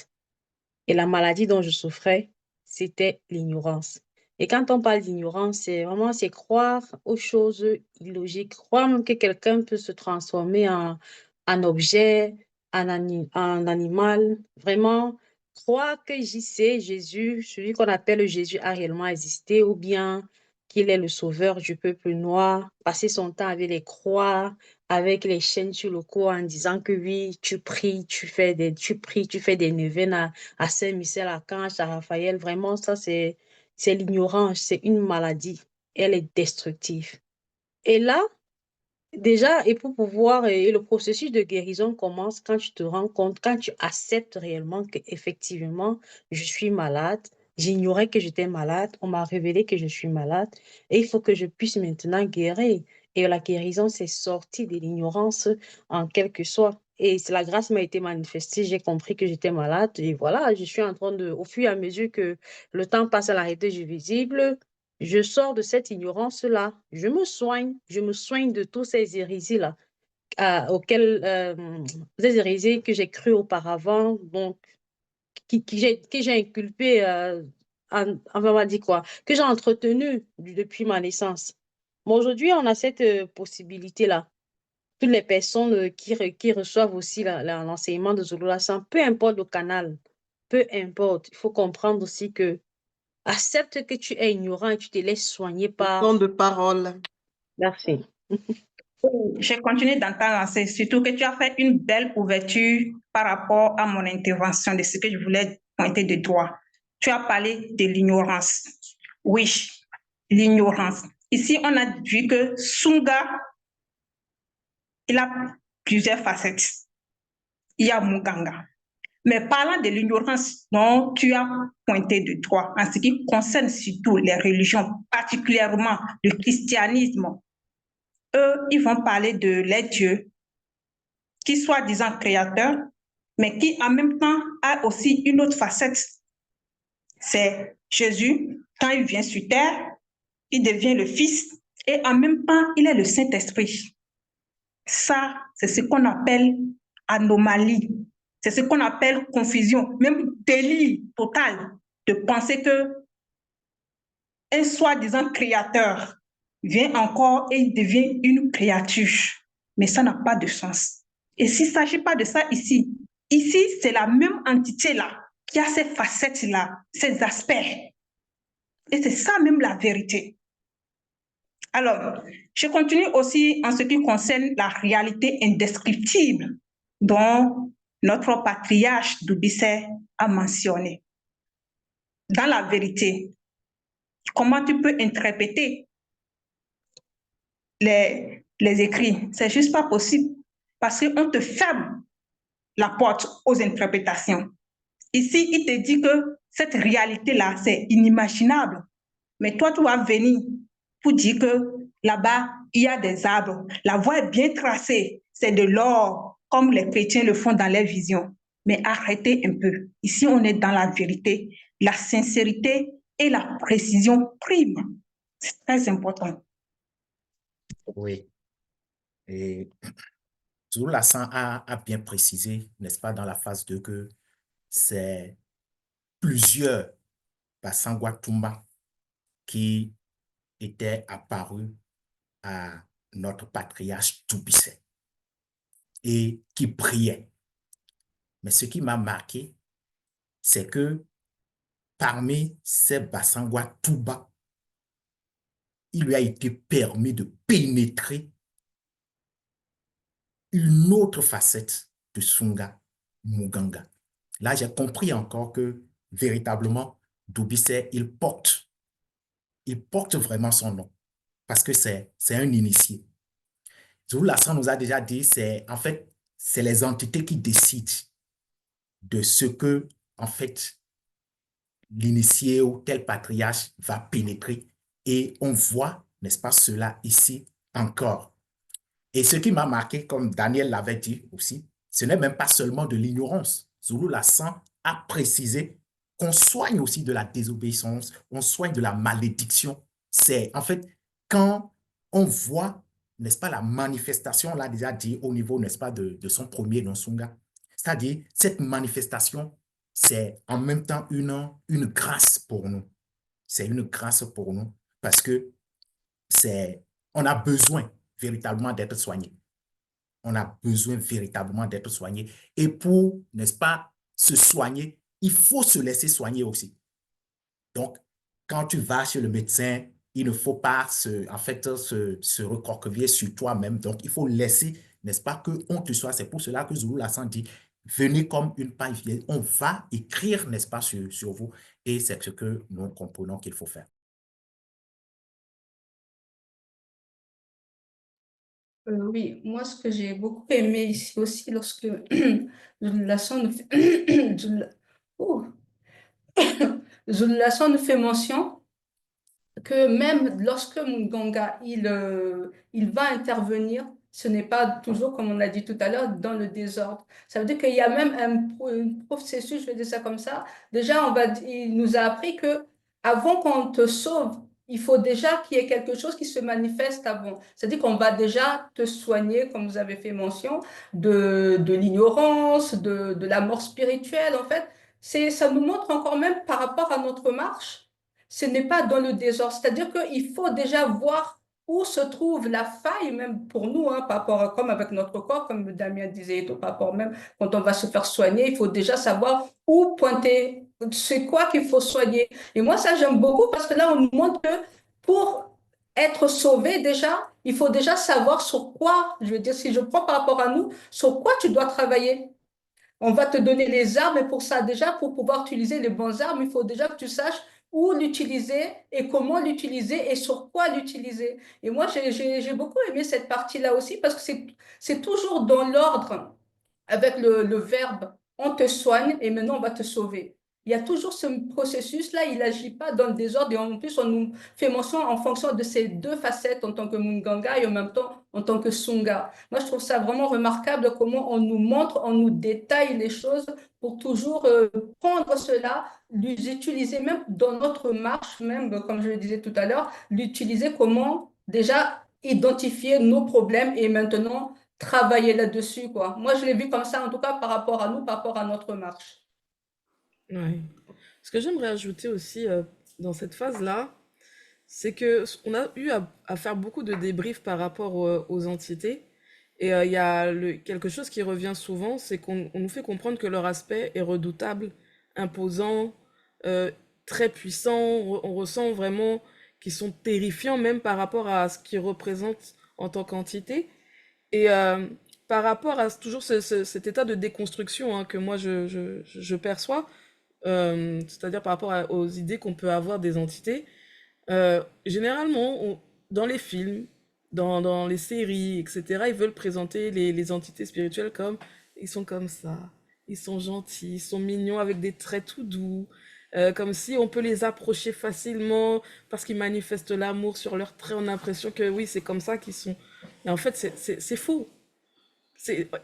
Et la maladie dont je souffrais, c'était l'ignorance. Et quand on parle d'ignorance, c'est croire aux choses illogiques, croire même que quelqu'un peut se transformer en objet, en animal. Vraiment, croire que Jésus, celui qu'on appelle Jésus, a réellement existé, ou bien qu'il est le sauveur du peuple noir, passer son temps avec les croix, avec les chaînes sur le cou en disant que oui, tu pries, tu fais des neuvaines à Saint-Michel-Archange, à Raphaël. Vraiment, ça, c'est l'ignorance, c'est une maladie. Elle est destructive. Et là, déjà, et pour pouvoir, et le processus de guérison commence quand tu te rends compte, quand tu acceptes réellement qu'effectivement, je suis malade. J'ignorais que j'étais malade. On m'a révélé que je suis malade. Et il faut que je puisse maintenant guérir. Et la guérison, c'est sortir de l'ignorance en quelque sorte. Et la grâce m'a été manifestée. J'ai compris que j'étais malade. Et voilà, je suis en train de, au fur et à mesure que le temps passe à la réalité du visible, je sors de cette ignorance-là. Je me soigne de tous ces hérésies-là, ces hérésies que j'ai crues auparavant, donc, que j'ai inculpées, on va dire quoi, que j'ai entretenues depuis ma naissance. Mais aujourd'hui, on a cette possibilité-là. Toutes les personnes qui reçoivent aussi l'enseignement de Zulu Lassan, peu importe le canal, peu importe, il faut comprendre aussi que accepte que tu es ignorant et tu te laisses soigner Temps par... de parole. Merci. J'ai continué d'entendre, c'est surtout que tu as fait une belle ouverture par rapport à mon intervention, de ce que je voulais pointer de doigt. Tu as parlé de l'ignorance. Oui, l'ignorance. Ici, on a vu que Sunga, il a plusieurs facettes. Il y a Muganga. Mais parlant de l'ignorance dont tu as pointé de doigt, en ce qui concerne surtout les religions, particulièrement le christianisme, eux, ils vont parler de les dieux, qui soit disant créateur, mais qui en même temps a aussi une autre facette. C'est Jésus, quand il vient sur terre, il devient le Fils et en même temps, il est le Saint-Esprit. Ça, c'est ce qu'on appelle anomalie. C'est ce qu'on appelle confusion, même délit total de penser que un soi-disant créateur vient encore et il devient une créature. Mais ça n'a pas de sens. Et s'il ne s'agit pas de ça ici, ici, c'est la même entité-là qui a ces facettes-là, ces aspects. Et c'est ça même la vérité. Alors, je continue aussi en ce qui concerne la réalité indescriptible dont notre patriarche Dubicet a mentionné. Dans la vérité, comment tu peux interpréter les écrits? C'est juste pas possible parce qu'on te ferme la porte aux interprétations. Ici, il te dit que cette réalité-là, c'est inimaginable. Mais toi, tu vas venir pour dire que là-bas, il y a des arbres. La voie est bien tracée. C'est de l'or, comme les chrétiens le font dans leurs visions. Mais arrêtez un peu. Ici, on est dans la vérité. La sincérité et la précision priment. C'est très important. Oui. Et Zulu Lassan a bien précisé, n'est-ce pas, dans la phase 2 que c'est plusieurs Bassangwa Tumba qui étaient apparus à notre patriarche Dubicet et qui priaient. Mais ce qui m'a marqué, c'est que parmi ces Bassangwa Tumba, il lui a été permis de pénétrer une autre facette de Sunga Muganga. Là, j'ai compris encore que véritablement, Dubicet, il porte vraiment son nom parce que c'est un initié. Zulu Lassan nous a déjà dit, en fait, c'est les entités qui décident de ce que, en fait, l'initié ou tel patriarche va pénétrer. Et on voit, n'est-ce pas, cela ici encore. Et ce qui m'a marqué, comme Daniel l'avait dit aussi, ce n'est même pas seulement de l'ignorance. Zulu Lassan a précisé qu'on soigne aussi de la désobéissance, on soigne de la malédiction. C'est en fait quand on voit, n'est-ce pas, la manifestation, on l'a déjà dit au niveau, n'est-ce pas, de son premier Nonsunga. C'est-à-dire, cette manifestation, c'est en même temps une grâce pour nous. C'est une grâce pour nous parce que on a besoin véritablement d'être soigné. On a besoin véritablement d'être soigné. Et pour, n'est-ce pas, se soigner, il faut se laisser soigner aussi. Donc, quand tu vas chez le médecin, il ne faut pas se recroqueviller sur toi-même. Donc, il faut laisser, n'est-ce pas, qu'on te soigne. C'est pour cela que Zulu Lassan dit, venez comme une paille. On va écrire, n'est-ce pas, sur vous. Et c'est ce que nous comprenons qu'il faut faire. Oui, moi, ce que j'ai beaucoup aimé ici aussi, lorsque Lasson nous fait, Ouh. Lasson nous fait mention que même lorsque Munganga il va intervenir, ce n'est pas toujours, comme on l'a dit tout à l'heure, dans le désordre. Ça veut dire qu'il y a même un processus, je vais dire ça comme ça. Déjà, il nous a appris que avant qu'on te sauve, il faut déjà qu'il y ait quelque chose qui se manifeste avant. C'est-à-dire qu'on va déjà te soigner, comme vous avez fait mention, de l'ignorance, de la mort spirituelle. En fait, ça nous montre encore même par rapport à notre marche, ce n'est pas dans le désordre. C'est-à-dire qu'il faut déjà voir où se trouve la faille, même pour nous, hein, par rapport comme avec notre corps, comme Damien disait, par rapport même quand on va se faire soigner, il faut déjà savoir où pointer, c'est quoi qu'il faut soigner. Et moi, ça, j'aime beaucoup parce que là, on nous montre que pour être sauvé, déjà, il faut déjà savoir sur quoi, je veux dire, si je prends par rapport à nous, sur quoi tu dois travailler. On va te donner les armes, et pour ça, déjà, pour pouvoir utiliser les bonnes armes, il faut déjà que tu saches où l'utiliser et comment l'utiliser et sur quoi l'utiliser. Et moi, j'ai beaucoup aimé cette partie-là aussi parce que c'est toujours dans l'ordre avec le verbe on te soigne et maintenant on va te sauver. Il y a toujours ce processus-là, il n'agit pas dans le désordre et en plus on nous fait mention en fonction de ces deux facettes en tant que Munganga et en même temps en tant que Sunga. Moi je trouve ça vraiment remarquable comment on nous montre, on nous détaille les choses pour toujours prendre cela, l'utiliser même dans notre marche, même comme je le disais tout à l'heure, l'utiliser comment déjà identifier nos problèmes et maintenant travailler là-dessus, quoi. Moi, je l'ai vu comme ça, en tout cas, par rapport à nous, par rapport à notre marche. Ouais. Ce que j'aimerais ajouter aussi dans cette phase-là, c'est que on a eu à faire beaucoup de débriefs par rapport aux entités. Et il y a quelque chose qui revient souvent, c'est qu'on nous fait comprendre que leur aspect est redoutable, imposant, euh, très puissant. On ressent vraiment qu'ils sont terrifiants même par rapport à ce qu'ils représentent en tant qu'entité. Et par rapport à toujours cet état de déconstruction, hein, que moi je perçois, c'est-à-dire par rapport aux idées qu'on peut avoir des entités, généralement, dans les films, dans les séries, etc., ils veulent présenter les entités spirituelles comme ils sont comme ça, ils sont gentils, ils sont mignons avec des traits tout doux, comme si on peut les approcher facilement parce qu'ils manifestent l'amour sur leurs traits. On a l'impression que oui, c'est comme ça qu'ils sont. Mais en fait, c'est faux.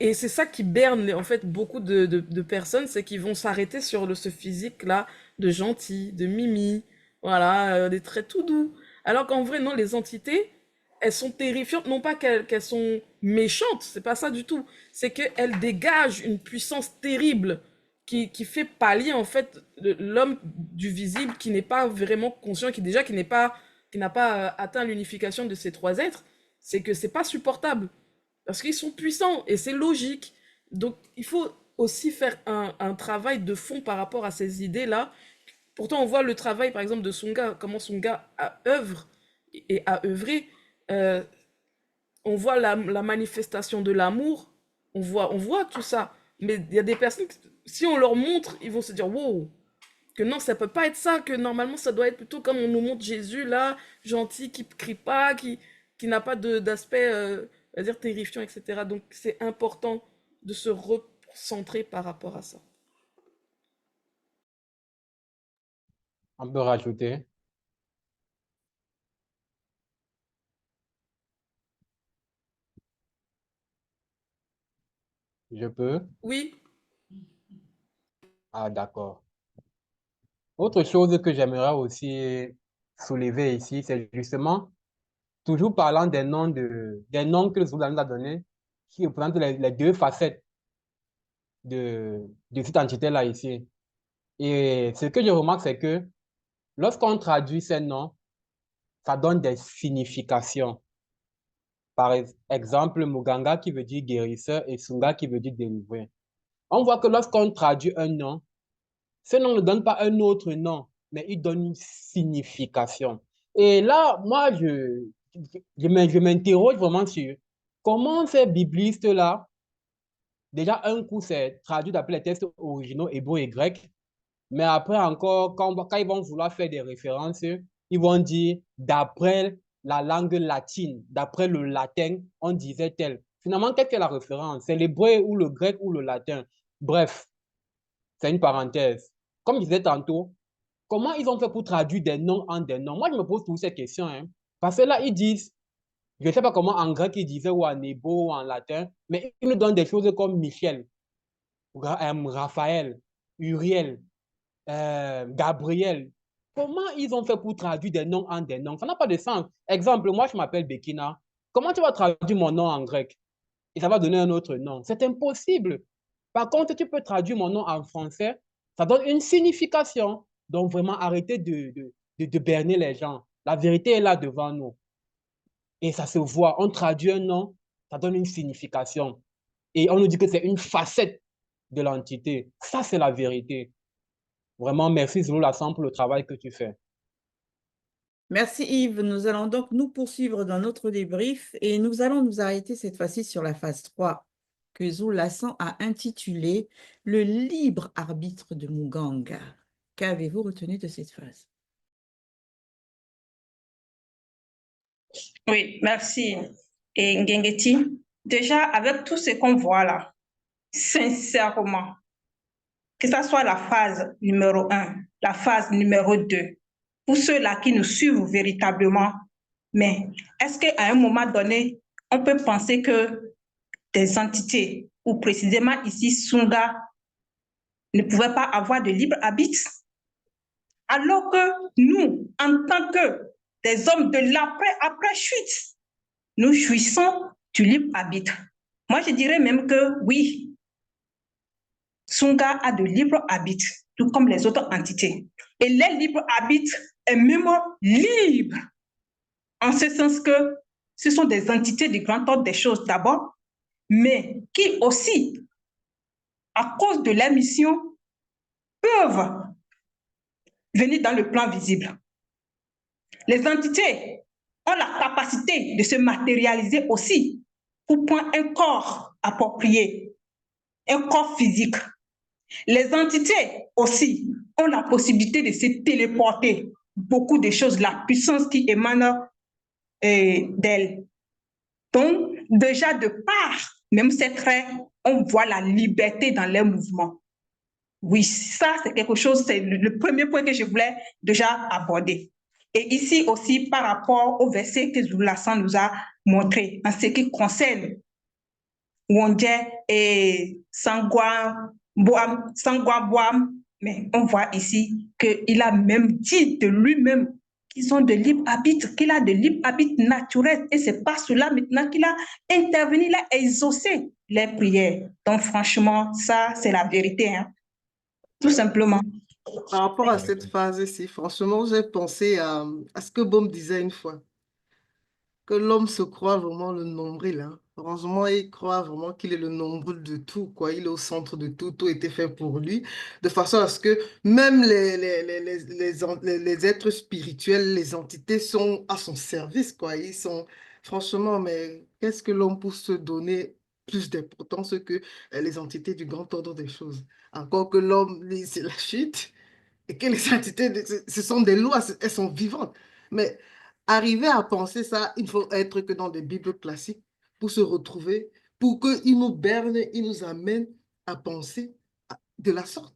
Et c'est ça qui berne en fait beaucoup de personnes, c'est qu'ils vont s'arrêter sur ce physique-là de gentil, de mimi, voilà, des traits tout doux. Alors qu'en vrai, non, les entités, elles sont terrifiantes, non pas qu'elles sont méchantes, c'est pas ça du tout. C'est qu'elles dégagent une puissance terrible qui fait pâlir en fait l'homme du visible qui n'est pas vraiment conscient, qui n'a pas atteint l'unification de ces trois êtres. C'est que c'est pas supportable. Parce qu'ils sont puissants et c'est logique. Donc, il faut aussi faire un travail de fond par rapport à ces idées-là. Pourtant, on voit le travail, par exemple, de Sunga, comment Sunga œuvre et a œuvré. Euh, on voit la manifestation de l'amour, on voit tout ça. Mais il y a des personnes, si on leur montre, ils vont se dire, wow, que non, ça peut pas être ça, que normalement, ça doit être plutôt comme on nous montre Jésus, là, gentil, qui ne crie pas, qui n'a pas d'aspect... on va dire terrifiant, etc. Donc c'est important de se recentrer par rapport à ça. On peut rajouter. Je peux? Oui, Ah, d'accord. Autre chose que j'aimerais aussi soulever ici, c'est justement, toujours parlant des noms que Zoula nous a donnés, qui représentent les deux facettes de cette entité-là ici. Et ce que je remarque, c'est que lorsqu'on traduit ces noms, ça donne des significations. Par exemple, Muganga qui veut dire guérisseur et Sunga qui veut dire délivré. On voit que lorsqu'on traduit un nom, ce nom ne donne pas un autre nom, mais il donne une signification. Et là, moi, je m'interroge vraiment sur comment ces biblistes-là, déjà un coup, c'est traduit d'après les textes originaux hébreux et grecs, mais après encore, quand ils vont vouloir faire des références, ils vont dire d'après la langue latine, d'après le latin, on disait tel. Finalement, qu'est-ce que la référence? C'est l'hébreu ou le grec ou le latin. Bref, c'est une parenthèse. Comme je disais tantôt, comment ils ont fait pour traduire des noms en des noms? Moi, je me pose toutes ces questions. Hein. Parce que là, ils disent, je ne sais pas comment en grec ils disaient ou en hébreu ou en latin, mais ils nous donnent des choses comme Michel, Raphaël, Uriel, Gabriel. Comment ils ont fait pour traduire des noms en des noms? Ça n'a pas de sens. Exemple, moi, je m'appelle Bekina. Comment tu vas traduire mon nom en grec? Et ça va donner un autre nom. C'est impossible. Par contre, tu peux traduire mon nom en français. Ça donne une signification. Donc, vraiment, arrêtez de berner les gens. La vérité est là devant nous. Et ça se voit. On traduit un nom, ça donne une signification. Et on nous dit que c'est une facette de l'entité. Ça, c'est la vérité. Vraiment, merci Zoulou Lassan pour le travail que tu fais. Merci Yves. Nous allons donc nous poursuivre dans notre débrief et nous allons nous arrêter cette fois-ci sur la phase 3 que Zoulou Lassan a intitulée « Le libre arbitre de Muganga ». Qu'avez-vous retenu de cette phase? Oui, merci. Et Ngengeti, déjà avec tout ce qu'on voit là, sincèrement, que ce soit la phase numéro 1, la phase numéro 2, pour ceux-là qui nous suivent véritablement, mais est-ce qu'à un moment donné, on peut penser que des entités, ou précisément ici Sunga, ne pouvaient pas avoir de libre arbitre? Alors que nous, en tant que des hommes de l'après-chute, nous jouissons du libre arbitre. Moi, je dirais même que oui, Sunga a de libre arbitre, tout comme les autres entités. Et leur libre arbitre est même libre en ce sens que ce sont des entités du grand ordre des choses d'abord, mais qui aussi, à cause de leur mission, peuvent venir dans le plan visible. Les entités ont la capacité de se matérialiser aussi pour prendre un corps approprié, un corps physique. Les entités aussi ont la possibilité de se téléporter. Beaucoup de choses, la puissance qui émane d'elles. Donc, déjà de part, même ces traits, on voit la liberté dans leurs mouvements. Oui, ça, c'est quelque chose, c'est le premier point que je voulais déjà aborder. Et ici aussi, par rapport au verset que Zoulasan nous a montré, en ce qui concerne Wondje et Sangwa Boam, mais on voit ici qu'il a même dit de lui-même qu'ils ont de libre arbitre, qu'il a de libre arbitre naturel. Et c'est par cela maintenant qu'il a intervenu, il a exaucé les prières. Donc franchement, ça, c'est la vérité, hein. Tout simplement. Par rapport à cette phase-ci, franchement, j'ai pensé à ce que Bohm disait une fois, que l'homme se croit vraiment le nombril, hein. Franchement, il croit vraiment qu'il est le nombril de tout, quoi. Il est au centre de tout, tout était fait pour lui, de façon à ce que même les êtres spirituels, les entités sont à son service, quoi. Ils sont, franchement, mais qu'est-ce que l'homme peut se donner plus d'importance que les entités du grand ordre des choses? Encore que l'homme, lui, c'est la chute, et que les entités, ce sont des lois, elles sont vivantes. Mais arriver à penser ça, il faut être que dans des Bibles classiques pour se retrouver, pour qu'ils nous bernent, ils nous amènent à penser de la sorte.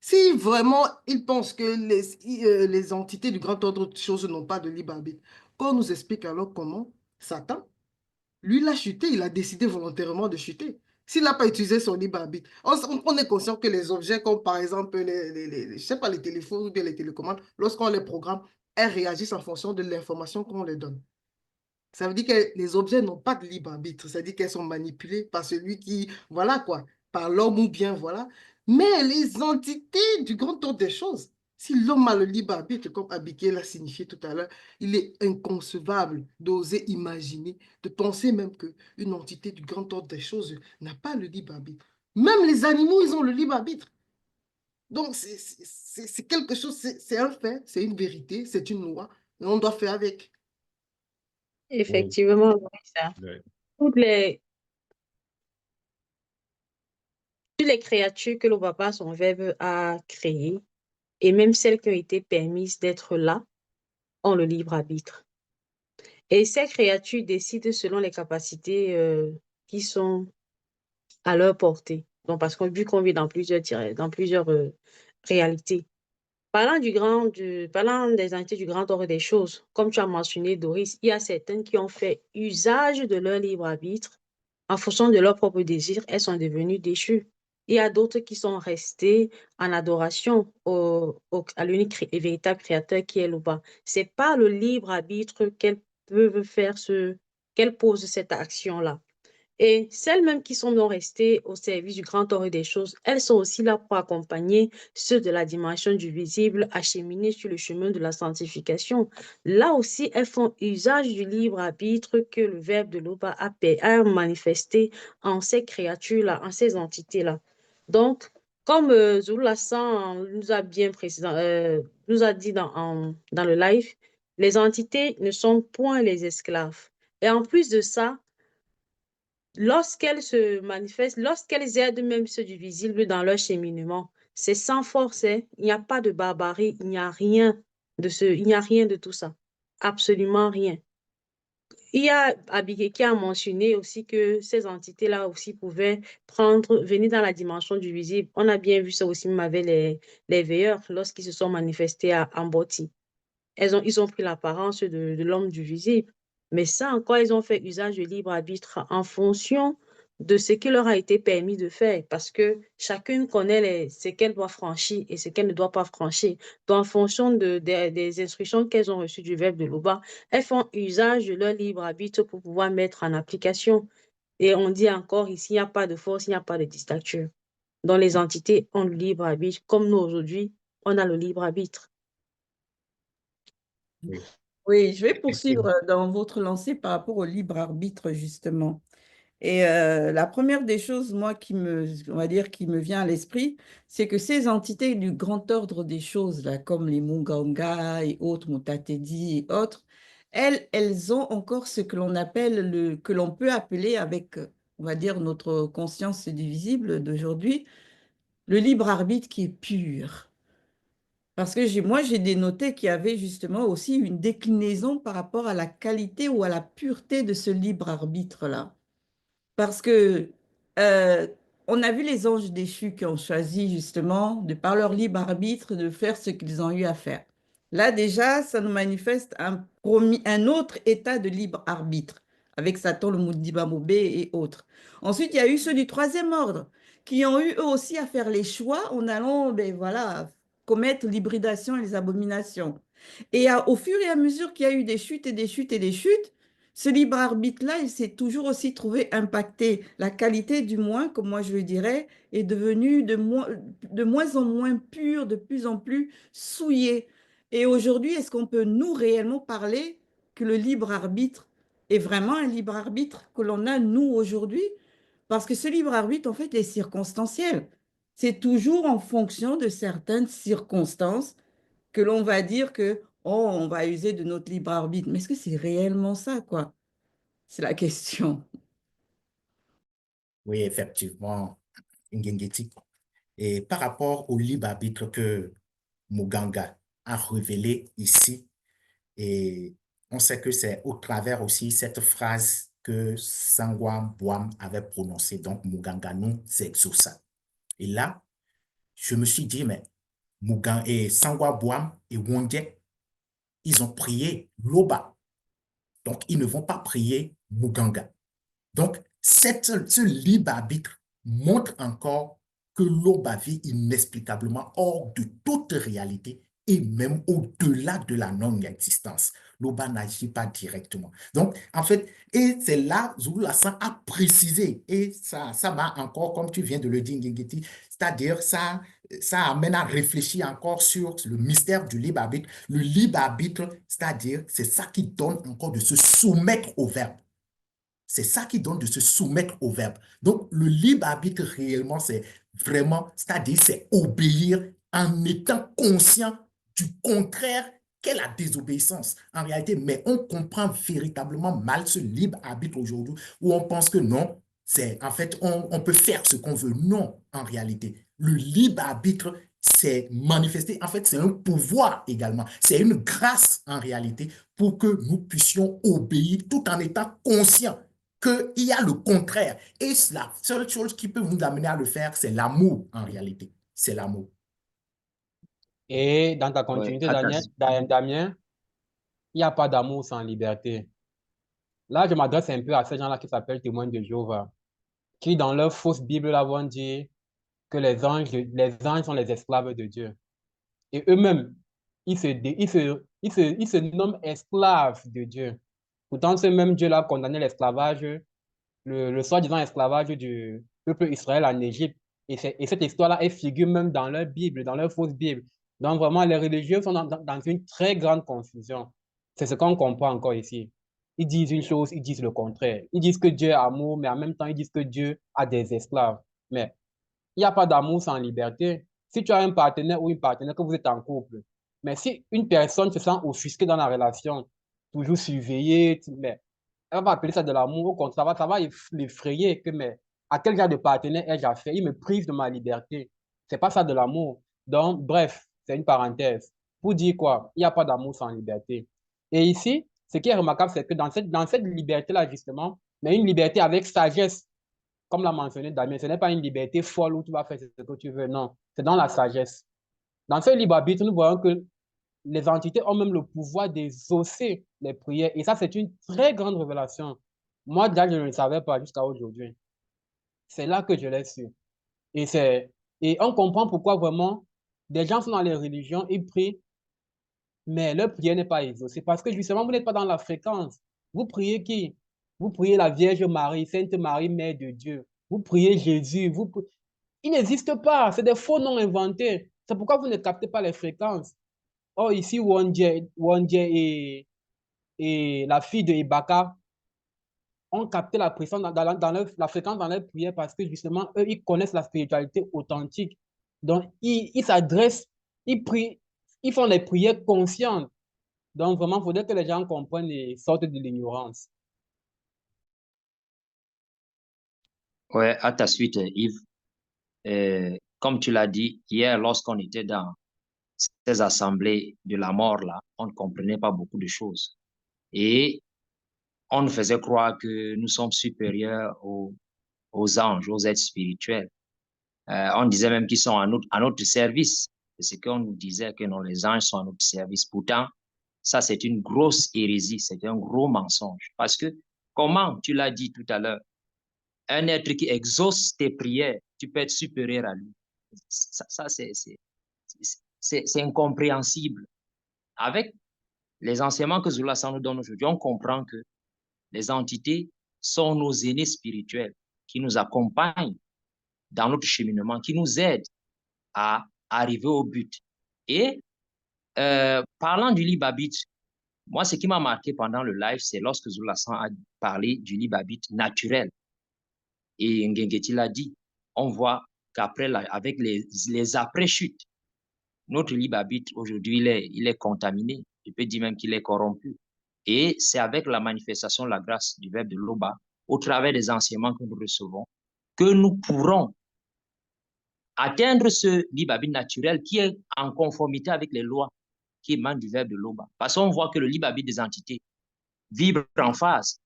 Si vraiment ils pensent que les entités du grand ordre de choses n'ont pas de libre arbitre, qu'on nous explique alors comment Satan, lui, il a chuté, il a décidé volontairement de chuter. S'il n'a pas utilisé son libre arbitre, on est conscient que les objets comme par exemple je sais pas, les téléphones ou bien les télécommandes, lorsqu'on les programme, elles réagissent en fonction de l'information qu'on les donne. Ça veut dire que les objets n'ont pas de libre arbitre, ça veut dire qu'elles sont manipulées par celui qui, voilà quoi, par l'homme ou bien voilà. Mais les entités du grand ordre des choses, si l'homme a le libre arbitre, comme Abigail l'a signifié tout à l'heure, il est inconcevable d'oser imaginer, de penser même qu'une entité du grand ordre des choses n'a pas le libre arbitre. Même les animaux, ils ont le libre arbitre. Donc, c'est quelque chose, c'est un fait, c'est une vérité, c'est une loi, et on doit faire avec. Effectivement, oui, ça. Oui. Toutes les créatures que le papa, son Verbe, a créées, et même celles qui ont été permises d'être là, ont le libre arbitre. Et ces créatures décident selon les capacités qui sont à leur portée. Donc, parce qu'on vu qu'on vit dans plusieurs réalités. Parlant des entités du grand ordre des choses, comme tu as mentionné, Doris, il y a certaines qui ont fait usage de leur libre arbitre en fonction de leurs propres désirs, elles sont devenues déchues. Il y a d'autres qui sont restées en adoration à l'unique et véritable créateur qui est Loba. C'est pas le libre arbitre qu'elles peuvent faire qu'elles posent cette action-là. Et celles mêmes qui sont donc restées au service du grand ordre des choses, elles sont aussi là pour accompagner ceux de la dimension du visible à cheminer sur le chemin de la sanctification. Là aussi, elles font usage du libre arbitre que le Verbe de l'Oba a manifesté en ces créatures-là, en ces entités-là. Donc, comme Zoulasan nous a bien nous a dit dans le live, les entités ne sont point les esclaves. Et en plus de ça, lorsqu'elles se manifestent, lorsqu'elles aident même ceux du visible dans leur cheminement, c'est sans force, hein. Il n'y a pas de barbarie, il n'y a rien de tout ça. Absolument rien. Il y a Abigail qui a mentionné aussi que ces entités-là aussi pouvaient venir dans la dimension du visible. On a bien vu ça aussi même avec les veilleurs lorsqu'ils se sont manifestés à Amboti. Ils ont pris l'apparence de l'homme du visible. Mais ça encore, ils ont fait usage de libre arbitre en fonction de ce qui leur a été permis de faire, parce que chacune connaît ce qu'elle doit franchir et ce qu'elle ne doit pas franchir. Donc, en fonction des instructions qu'elles ont reçues du Verbe de l'Oba, elles font usage de leur libre arbitre pour pouvoir mettre en application. Et on dit encore ici, il n'y a pas de force, il n'y a pas de dictature. Donc, les entités ont le libre arbitre, comme nous aujourd'hui, on a le libre arbitre. Oui. Oui, je vais poursuivre dans votre lancée par rapport au libre arbitre, justement. Et la première des choses, moi, on va dire, qui me vient à l'esprit, c'est que ces entités du grand ordre des choses, là, comme les Munganga et autres, Mutatedi et autres, elles ont encore ce que l'on appelle que l'on peut appeler avec, on va dire, notre conscience divisible d'aujourd'hui, le libre arbitre qui est pur. Parce que moi, j'ai dénoté qu'il y avait justement aussi une déclinaison par rapport à la qualité ou à la pureté de ce libre arbitre-là. Parce que euh, on a vu les anges déchus qui ont choisi justement, de par leur libre arbitre, de faire ce qu'ils ont eu à faire. Là déjà, ça nous manifeste un autre état de libre arbitre, avec Satan, le Moudiba Mobé et autres. Ensuite, il y a eu ceux du troisième ordre, qui ont eu eux aussi à faire les choix en allant, ben voilà, commettre l'hybridation et les abominations. Et au fur et à mesure qu'il y a eu des chutes et des chutes et des chutes, ce libre arbitre-là, il s'est toujours aussi trouvé impacté. La qualité, du moins, comme moi je le dirais, est devenue de moins en moins pure, de plus en plus souillée. Et aujourd'hui, est-ce qu'on peut nous réellement parler que le libre arbitre est vraiment un libre arbitre que l'on a, nous, aujourd'hui? Parce que ce libre arbitre, en fait, est circonstanciel. C'est toujours en fonction de certaines circonstances que l'on va dire que, oh, on va user de notre libre arbitre. Mais est-ce que c'est réellement ça, quoi? C'est la question. Oui, effectivement, Ngengeti. Et par rapport au libre arbitre que Muganga a révélé ici, et on sait que c'est au travers aussi cette phrase que Sangwa Boam avait prononcée, donc Muganga nous exauça. Et là, je me suis dit, mais Muganga et Sangwa Boam et Wondje, ils ont prié Loba. Donc, ils ne vont pas prier Muganga. Donc, ce libre arbitre montre encore que Loba vit inexplicablement hors de toute réalité et même au-delà de la non-existence. Loba n'agit pas directement. Donc, en fait, et c'est là Zulu Lassan a précisé, et ça m'a encore, comme tu viens de le dire, Ngengeti, c'est-à-dire ça amène à réfléchir encore sur le mystère du libre arbitre. Le libre arbitre, c'est-à-dire, c'est ça qui donne encore de se soumettre au verbe. C'est ça qui donne de se soumettre au verbe. Donc, le libre arbitre réellement, c'est vraiment, c'est-à-dire, c'est obéir en étant conscient du contraire qu'est la désobéissance en réalité. Mais on comprend véritablement mal ce libre arbitre aujourd'hui où on pense que non, c'est en fait, on peut faire ce qu'on veut. Non, en réalité. Le libre arbitre, c'est manifesté. En fait, c'est un pouvoir également. C'est une grâce en réalité pour que nous puissions obéir tout en étant conscients qu'il y a le contraire. Et la seule chose qui peut nous amener à le faire, c'est l'amour en réalité. C'est l'amour. Et dans ta Ouais, continuité, attention. Damien, il n'y a pas d'amour sans liberté. Là, je m'adresse un peu à ces gens-là qui s'appellent témoins de Jéhovah, qui dans leur fausse Bible là vont dire que les anges sont les esclaves de Dieu. Et eux-mêmes, ils se nomment esclaves de Dieu. Pourtant, ce même Dieu-là condamné l'esclavage, le soi-disant esclavage du peuple Israël en Égypte. Et cette histoire-là, elle figure même dans leur Bible, dans leur fausse Bible. Donc, vraiment, les religieux sont dans une très grande confusion. C'est ce qu'on comprend encore ici. Ils disent une chose, ils disent le contraire. Ils disent que Dieu est amour, mais en même temps, ils disent que Dieu a des esclaves. Mais il n'y a pas d'amour sans liberté. Si tu as un partenaire ou une partenaire, que vous êtes en couple, mais si une personne se sent offusquée dans la relation, toujours surveillée, mais elle va appeler ça de l'amour, au contraire, ça va l'effrayer que, mais à quel genre de partenaire ai-je affaire? Il me prive de ma liberté. C'est pas ça de l'amour. Donc, bref, c'est une parenthèse. Pour dire quoi? Il n'y a pas d'amour sans liberté. Et ici, ce qui est remarquable, c'est que dans cette liberté-là, justement, mais une liberté avec sagesse, comme l'a mentionné Damien, ce n'est pas une liberté folle où tu vas faire ce que tu veux, non. C'est dans la sagesse. Dans ce libre arbitre, nous voyons que les entités ont même le pouvoir d'exaucer les prières. Et ça, c'est une très grande révélation. Moi, déjà, je ne le savais pas jusqu'à aujourd'hui. C'est là que je l'ai su. Et on comprend pourquoi vraiment des gens sont dans les religions, ils prient, mais leur prière n'est pas exaucée. Parce que justement, vous n'êtes pas dans la fréquence. Vous priez qui? Vous priez la Vierge Marie, Sainte Marie, Mère de Dieu. Vous priez Jésus. Il n'existe pas. C'est des faux noms inventés. C'est pourquoi vous ne captez pas les fréquences. Oh, ici, Wondje et la fille de Ibaka ont capté la pression la fréquence dans leur prière parce que justement, eux, ils connaissent la spiritualité authentique. Donc, ils s'adressent, ils prient, ils font des prières conscientes. Donc, vraiment, il faudrait que les gens comprennent et sortent de l'ignorance. Ouais, à ta suite, Yves. Comme tu l'as dit, hier, lorsqu'on était dans ces assemblées de la mort, là, on ne comprenait pas beaucoup de choses. Et on nous faisait croire que nous sommes supérieurs aux anges, aux êtres spirituels. On disait même qu'ils sont à notre service. C'est ce qu'on nous disait, que non, les anges sont à notre service. Pourtant, ça, c'est une grosse hérésie, c'est un gros mensonge. Parce que, comment, tu l'as dit tout à l'heure, un être qui exauce tes prières, tu peux être supérieur à lui. Ça c'est incompréhensible. Avec les enseignements que Zula nous donne aujourd'hui, on comprend que les entités sont nos aînés spirituels qui nous accompagnent dans notre cheminement, qui nous aident à arriver au but. Et parlant du Libabit, moi, ce qui m'a marqué pendant le live, c'est lorsque Zula a parlé du Libabit naturel. Et Ngengeti l'a dit, on voit qu'après, avec les après-chutes, notre Libabit, aujourd'hui, il est contaminé. Je peux dire même qu'il est corrompu. Et c'est avec la manifestation de la grâce du Verbe de l'Oba, au travers des enseignements que nous recevons, que nous pourrons atteindre ce Libabit naturel qui est en conformité avec les lois qui émanent du Verbe de l'Oba. Parce qu'on voit que le Libabit des entités vibre en phase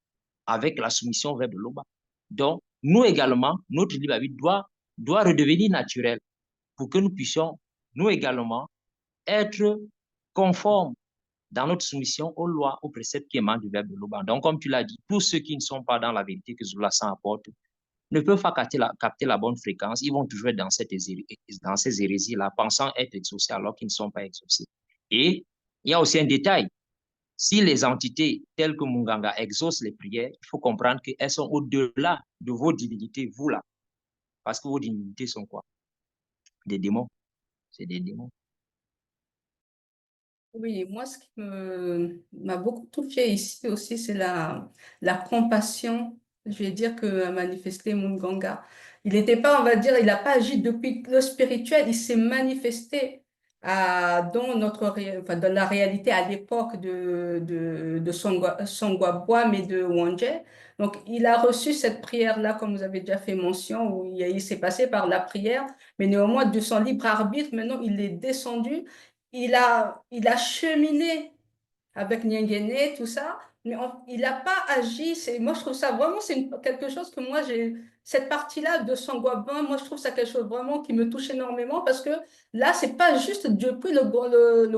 avec la soumission au Verbe de l'Oba. Donc, nous également, notre Libabit doit redevenir naturel pour que nous puissions, nous également, être conformes dans notre soumission aux lois, aux préceptes qui émanent du Verbe de l'Oba. Donc, comme tu l'as dit, tous ceux qui ne sont pas dans la vérité que Zula apporte ne peuvent pas capter la bonne fréquence. Ils vont toujours être dans ces hérésies-là, pensant être exaucés alors qu'ils ne sont pas exaucés. Et il y a aussi un détail. Si les entités telles que Munganga exaucent les prières, il faut comprendre qu'elles sont au-delà de vos divinités, vous là. Parce que vos divinités sont quoi? Des démons. C'est des démons. Oui, moi, ce qui m'a beaucoup touchée ici aussi, c'est la compassion, je vais dire, que a manifesté Munganga. Il n'était pas, on va dire, il n'a pas agi depuis le spirituel, il s'est manifesté dans la réalité à l'époque de Songwabwa, mais de Wanje. Donc, il a reçu cette prière-là, comme vous avez déjà fait mention, où il s'est passé par la prière, mais néanmoins, de son libre arbitre, maintenant, il est descendu. Il a cheminé avec Nyingene, tout ça, mais il n'a pas agi. Moi, je trouve ça vraiment, quelque chose que moi, cette partie-là de Sangwabin, moi, je trouve ça quelque chose vraiment qui me touche énormément parce que là, c'est pas juste Dieu pris le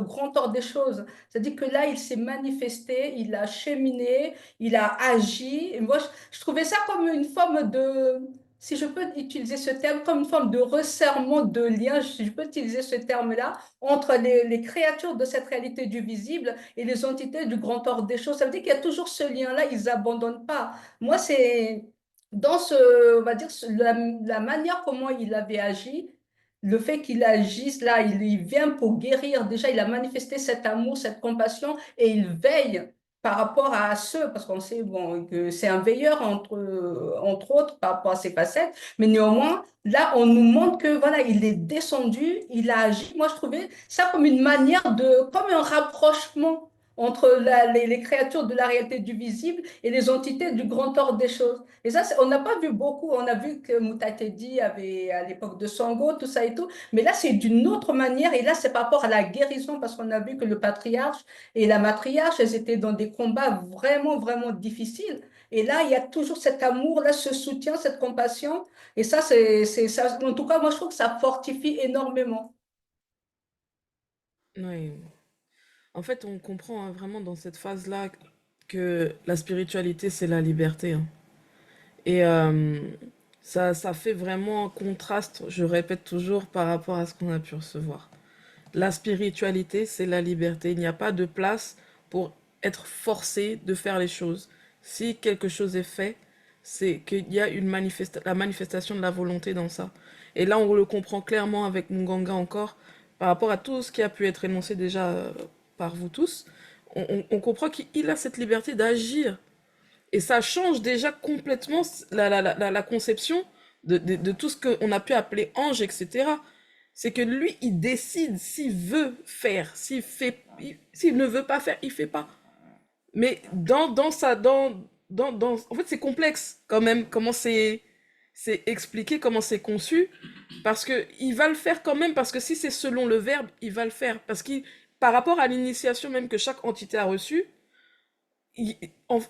grand ordre des choses. C'est-à-dire que là, il s'est manifesté, il a cheminé, il a agi. Et moi, je trouvais ça comme une forme si je peux utiliser ce terme, comme une forme de resserrement de lien, si je peux utiliser ce terme-là, entre les créatures de cette réalité du visible et les entités du grand ordre des choses. Ça veut dire qu'il y a toujours ce lien-là, ils n'abandonnent pas. Moi, c'est dans on va dire, la manière comment il avait agi, le fait qu'il agisse là, il vient pour guérir. Déjà, il a manifesté cet amour, cette compassion et il veille par rapport à ceux, parce qu'on sait bon, que c'est un veilleur entre autres par rapport à ses facettes, mais néanmoins, là, on nous montre que voilà, il est descendu, il a agi. Moi, je trouvais ça comme une manière comme un rapprochement entre les créatures de la réalité du visible et les entités du grand ordre des choses. Et ça, on n'a pas vu beaucoup. On a vu que Mutatedi avait, à l'époque de Sango, tout ça et tout. Mais là, c'est d'une autre manière. Et là, c'est par rapport à la guérison, parce qu'on a vu que le patriarche et la matriarche, elles étaient dans des combats vraiment, vraiment difficiles. Et là, il y a toujours cet amour, là, ce soutien, cette compassion. Et ça, ça. En tout cas, moi, je trouve que ça fortifie énormément. Oui. En fait, on comprend hein, vraiment dans cette phase-là que la spiritualité, c'est la liberté. Hein. Et ça fait vraiment un contraste, je répète toujours, par rapport à ce qu'on a pu recevoir. La spiritualité, c'est la liberté. Il n'y a pas de place pour être forcé de faire les choses. Si quelque chose est fait, c'est qu'il y a la manifestation de la volonté dans ça. Et là, on le comprend clairement avec Munganga encore, par rapport à tout ce qui a pu être énoncé déjà par vous tous. on comprend qu'il a cette liberté d'agir. Et ça change déjà complètement la conception de tout ce qu'on a pu appeler ange, etc. C'est que lui, il décide s'il veut faire, s'il ne veut pas faire, il fait pas. Mais en fait, c'est complexe quand même, comment c'est expliqué, comment c'est conçu, parce que il va le faire quand même, parce que si c'est selon le verbe, il va le faire, parce qu'il, par rapport à l'initiation même que chaque entité a reçue, il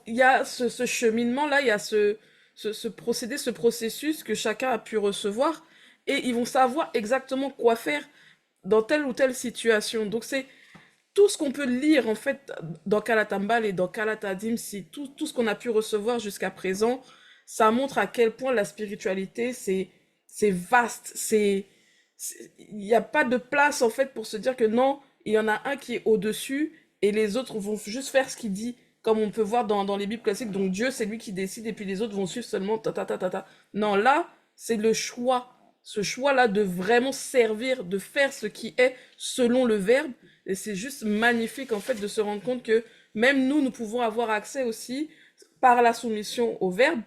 y a ce cheminement-là, il y a ce procédé, ce processus que chacun a pu recevoir, et ils vont savoir exactement quoi faire dans telle ou telle situation. Donc c'est tout ce qu'on peut lire en fait dans Kalatambal et dans Kalatadim, si tout ce qu'on a pu recevoir jusqu'à présent, ça montre à quel point la spiritualité c'est vaste, il n'y a pas de place en fait pour se dire que non, il y en a un qui est au-dessus et les autres vont juste faire ce qu'il dit, comme on peut voir dans les Bibles classiques. Donc Dieu c'est lui qui décide et puis les autres vont suivre seulement ta ta ta ta ta. Non, là c'est le choix, ce choix-là de vraiment servir, de faire ce qui est selon le verbe. Et c'est juste magnifique, en fait, de se rendre compte que même nous pouvons avoir accès aussi, par la soumission au verbe,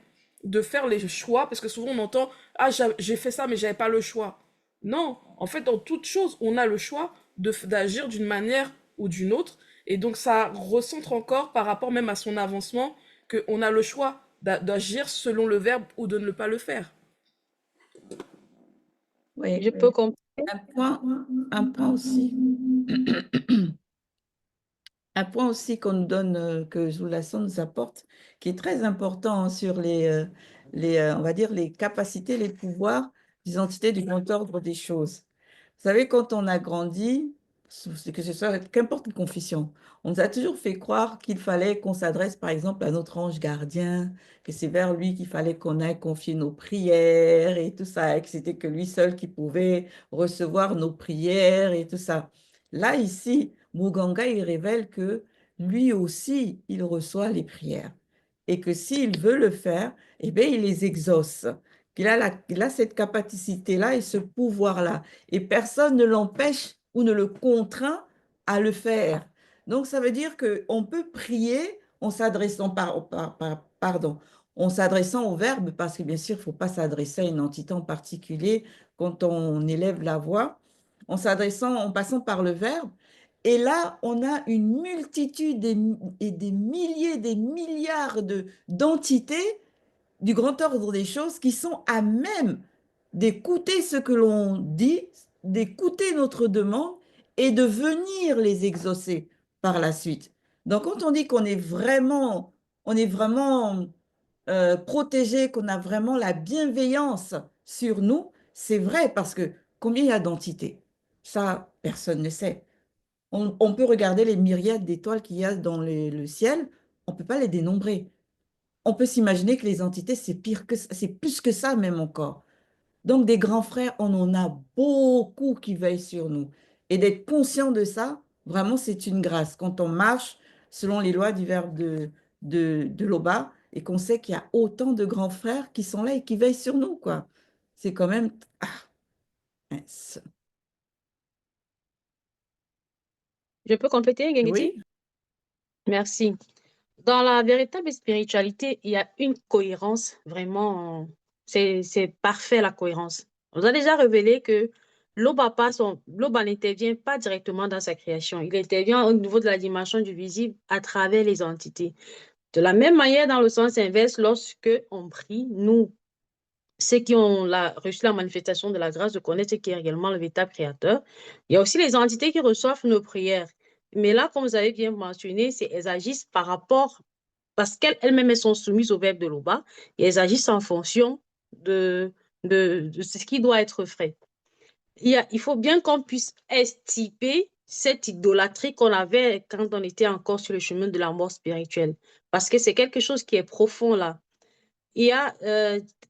de faire les choix, parce que souvent on entend « Ah, j'ai fait ça, mais j'avais pas le choix. » Non, en fait, dans toute chose, on a le choix d'agir d'une manière ou d'une autre, et donc ça recentre encore par rapport même à son avancement, qu'on a le choix d'agir selon le verbe ou de ne pas le faire. Oui, Je peux comprendre. un point aussi. Un point aussi qu'on nous donne, que Zulasan nous apporte, qui est très important sur on va dire, les capacités, les pouvoirs des entités du grand ordre des choses. Vous savez, quand on a grandi, que ce soit qu'importe quelle confession, on nous a toujours fait croire qu'il fallait qu'on s'adresse, par exemple, à notre ange gardien, que c'est vers lui qu'il fallait qu'on aille confier nos prières et tout ça, et que c'était que lui seul qui pouvait recevoir nos prières et tout ça. Là, ici, Muganga, il révèle que lui aussi, il reçoit les prières et que s'il veut le faire, eh bien, il les exauce. Il a cette capacité-là et ce pouvoir-là. Et personne ne l'empêche ou ne le contraint à le faire. Donc, ça veut dire qu'on peut prier en s'adressant en s'adressant au verbe, parce que bien sûr, il ne faut pas s'adresser à une entité en particulier quand on élève la voix, en passant par le verbe. Et là, on a une multitude et des milliers, des milliards d'entités du grand ordre des choses qui sont à même d'écouter ce que l'on dit, d'écouter notre demande et de venir les exaucer par la suite. Donc, quand on dit qu'on est vraiment, protégé, qu'on a vraiment la bienveillance sur nous, c'est vrai parce que combien il y a d'entités? Ça, personne ne sait. On peut regarder les myriades d'étoiles qu'il y a dans le ciel, on ne peut pas les dénombrer. On peut s'imaginer que les entités, c'est pire que c'est plus que ça même encore. Donc, des grands frères, on en a beaucoup qui veillent sur nous. Et d'être conscient de ça, vraiment, c'est une grâce. Quand on marche selon les lois du verbe de Loba et qu'on sait qu'il y a autant de grands frères qui sont là et qui veillent sur nous, quoi. C'est quand même... Ah, mince. Je peux compléter, Gengeti? Oui, Merci. Dans la véritable spiritualité, il y a une cohérence, vraiment, c'est parfait la cohérence. On nous a déjà révélé que l'Oba n'intervient pas directement dans sa création, il intervient au niveau de la dimension du visible à travers les entités. De la même manière, dans le sens inverse, lorsque on prie, nous, ceux qui ont reçu la manifestation de la grâce de connaître ce qui est également le véritable créateur, il y a aussi les entités qui reçoivent nos prières. Mais là, comme vous avez bien mentionné, elles agissent par rapport, parce qu'elles-mêmes sont soumises au verbe de Loba, et elles agissent en fonction de ce qui doit être fait. Il faut bien qu'on puisse estiper cette idolâtrie qu'on avait quand on était encore sur le chemin de la mort spirituelle, parce que c'est quelque chose qui est profond là. Il y a,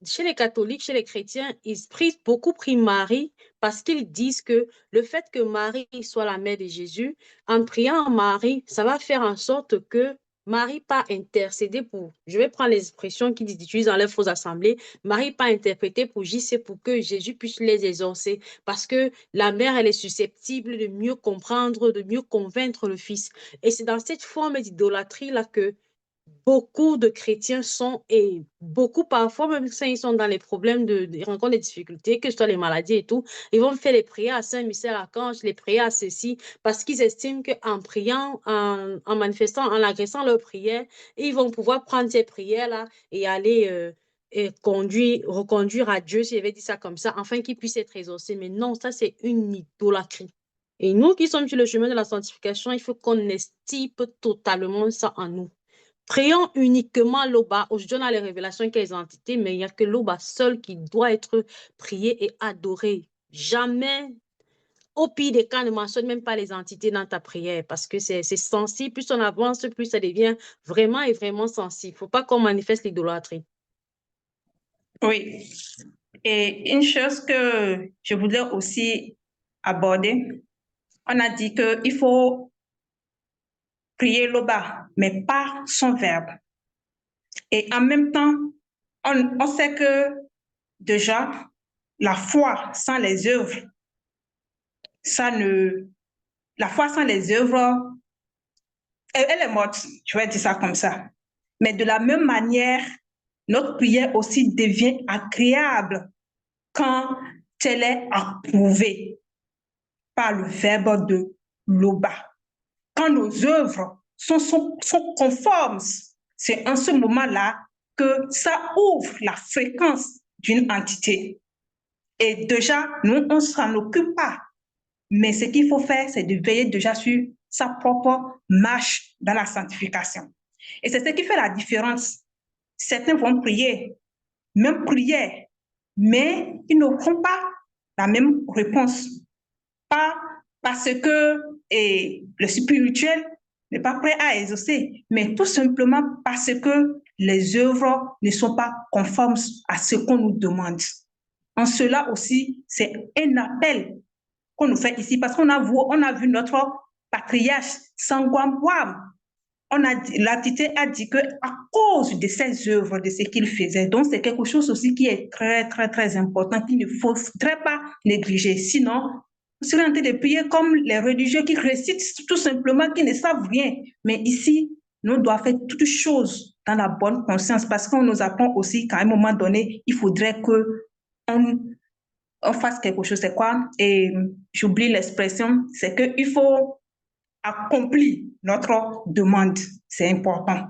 chez les catholiques, chez les chrétiens, ils beaucoup prient Marie parce qu'ils disent que le fait que Marie soit la mère de Jésus, en priant Marie, ça va faire en sorte que Marie part intercéder pour, je vais prendre les expressions qu'ils utilisent dans les fausses assemblées, Marie part interpréter pour JC pour que Jésus puisse les exaucer, parce que la mère, elle est susceptible de mieux comprendre, de mieux convaincre le fils. Et c'est dans cette forme d'idolâtrie-là que beaucoup de chrétiens sont, et beaucoup parfois, même quand ils sont dans les problèmes, ils rencontrent des difficultés, que ce soit les maladies et tout, ils vont faire les prières à Saint-Michel Archange, les prières à ceci, parce qu'ils estiment qu'en priant, en manifestant, en agressant leurs prières, ils vont pouvoir prendre ces prières-là et aller et reconduire à Dieu, si j'avais dit ça comme ça, afin qu'ils puissent être exaucés. Mais non, ça, c'est une idolâtrie. Et nous qui sommes sur le chemin de la sanctification, il faut qu'on estime totalement ça en nous. Prions uniquement l'Oba. Aujourd'hui, on a les révélations qu'il y a les entités, mais il n'y a que l'Oba seul qui doit être prié et adoré. Jamais, au pire des cas, ne mentionne même pas les entités dans ta prière parce que c'est sensible. Plus on avance, plus ça devient vraiment et vraiment sensible. Il ne faut pas qu'on manifeste l'idolâtrie. Oui. Et une chose que je voulais aussi aborder, on a dit qu'il faut prier l'Oba, mais pas son verbe. Et en même temps, on sait que déjà, la foi sans les œuvres, la foi sans les œuvres, elle est morte, je vais dire ça comme ça. Mais de la même manière, notre prière aussi devient agréable quand elle est approuvée par le verbe de l'Oba. Quand nos œuvres sont conformes, c'est en ce moment-là que ça ouvre la fréquence d'une entité. Et déjà, nous, on ne s'en occupe pas. Mais ce qu'il faut faire, c'est de veiller déjà sur sa propre marche dans la sanctification. Et c'est ce qui fait la différence. Certains vont prier, même prière, mais ils n'auront pas la même réponse. Pas parce que le spirituel n'est pas prêt à exaucer, mais tout simplement parce que les œuvres ne sont pas conformes à ce qu'on nous demande. En cela aussi, c'est un appel qu'on nous fait ici parce qu'on a vu notre patriarche Sangwam Wam. L'entité a dit qu'à cause de ses œuvres, de ce qu'il faisait, donc c'est quelque chose aussi qui est très, très, très important, qu'il ne faudrait pas négliger. Sinon, on serait en train de prier comme les religieux qui récitent tout simplement, qui ne savent rien. Mais ici, nous devons faire toutes choses dans la bonne conscience parce qu'on nous apprend aussi qu'à un moment donné, il faudrait qu'on fasse quelque chose. C'est quoi? Et j'oublie l'expression, c'est qu'il faut accomplir notre demande. C'est important.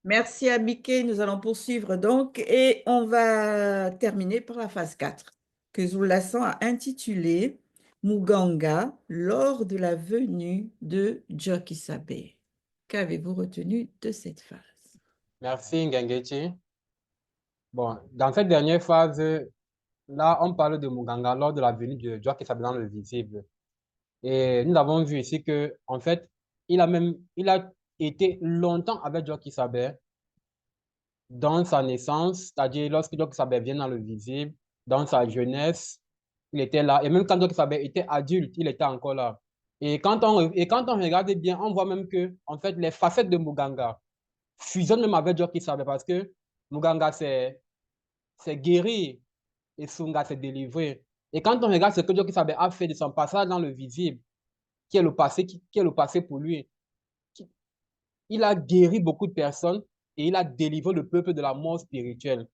Merci Abike. Nous allons poursuivre donc et on va terminer par la phase 4 que Zoulasan a intitulée Muganga lors de la venue de Djokisabe. Qu'avez-vous retenu de cette phase? Merci Ngengechi. Bon, dans cette dernière phase, là, on parle de Muganga lors de la venue de Djokisabe dans le visible. Et nous avons vu ici que, en fait, il a été longtemps avec Djokisabe dans sa naissance, c'est-à-dire lorsque Djokisabe vient dans le visible, dans sa jeunesse, il était là. Et même quand Djokisabe était adulte, il était encore là. Et quand on regarde bien, on voit même que, en fait, les facettes de Muganga fusionnent même avec Djokisabe parce que Muganga, c'est guérir et Sunga, c'est délivrer. Et quand on regarde ce que Djokisabe a fait de son passage dans le visible, qui est le passé pour lui, il a guéri beaucoup de personnes et il a délivré le peuple de la mort spirituelle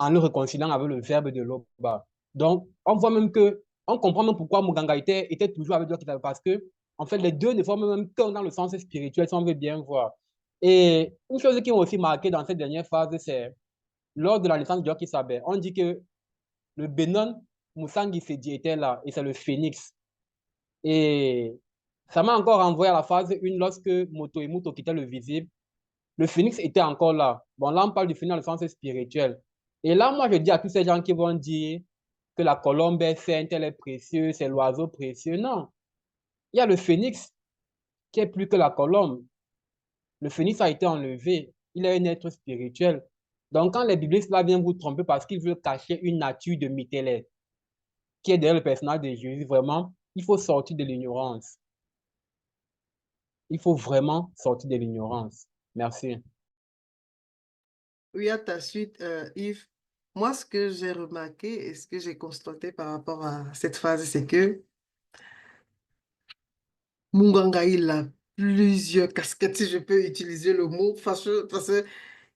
en le réconciliant avec le verbe de l'Oba. Donc, on voit même que, on comprend même pourquoi Muganga était toujours avec Djokisabe parce que, en fait, les deux ne forment même qu'un dans le sens spirituel, si on veut bien voir. Et une chose qui m'a aussi marqué dans cette dernière phase, c'est lors de la naissance de Djokisabe, on dit que le Benon Musangi Sedi était là et c'est le phénix. Et ça m'a encore renvoyé à la phase 1 lorsque Moto et Muto quittaient le visible. Le phénix était encore là. Bon, là, on parle du phénix dans le sens spirituel. Et là, moi, je dis à tous ces gens qui vont dire que la colombe est sainte, elle est précieuse, c'est l'oiseau précieux. Non. Il y a le phénix qui est plus que la colombe. Le phénix a été enlevé. Il est un être spirituel. Donc, quand les biblistes là viennent vous tromper parce qu'ils veulent cacher une nature de Mythélète qui est derrière le personnage de Jésus, vraiment, il faut sortir de l'ignorance. Il faut vraiment sortir de l'ignorance. Merci. Oui, à ta suite, Yves. Moi, ce que j'ai remarqué et ce que j'ai constaté par rapport à cette phase, c'est que Munganga, il a plusieurs casquettes, si je peux utiliser le mot, parce que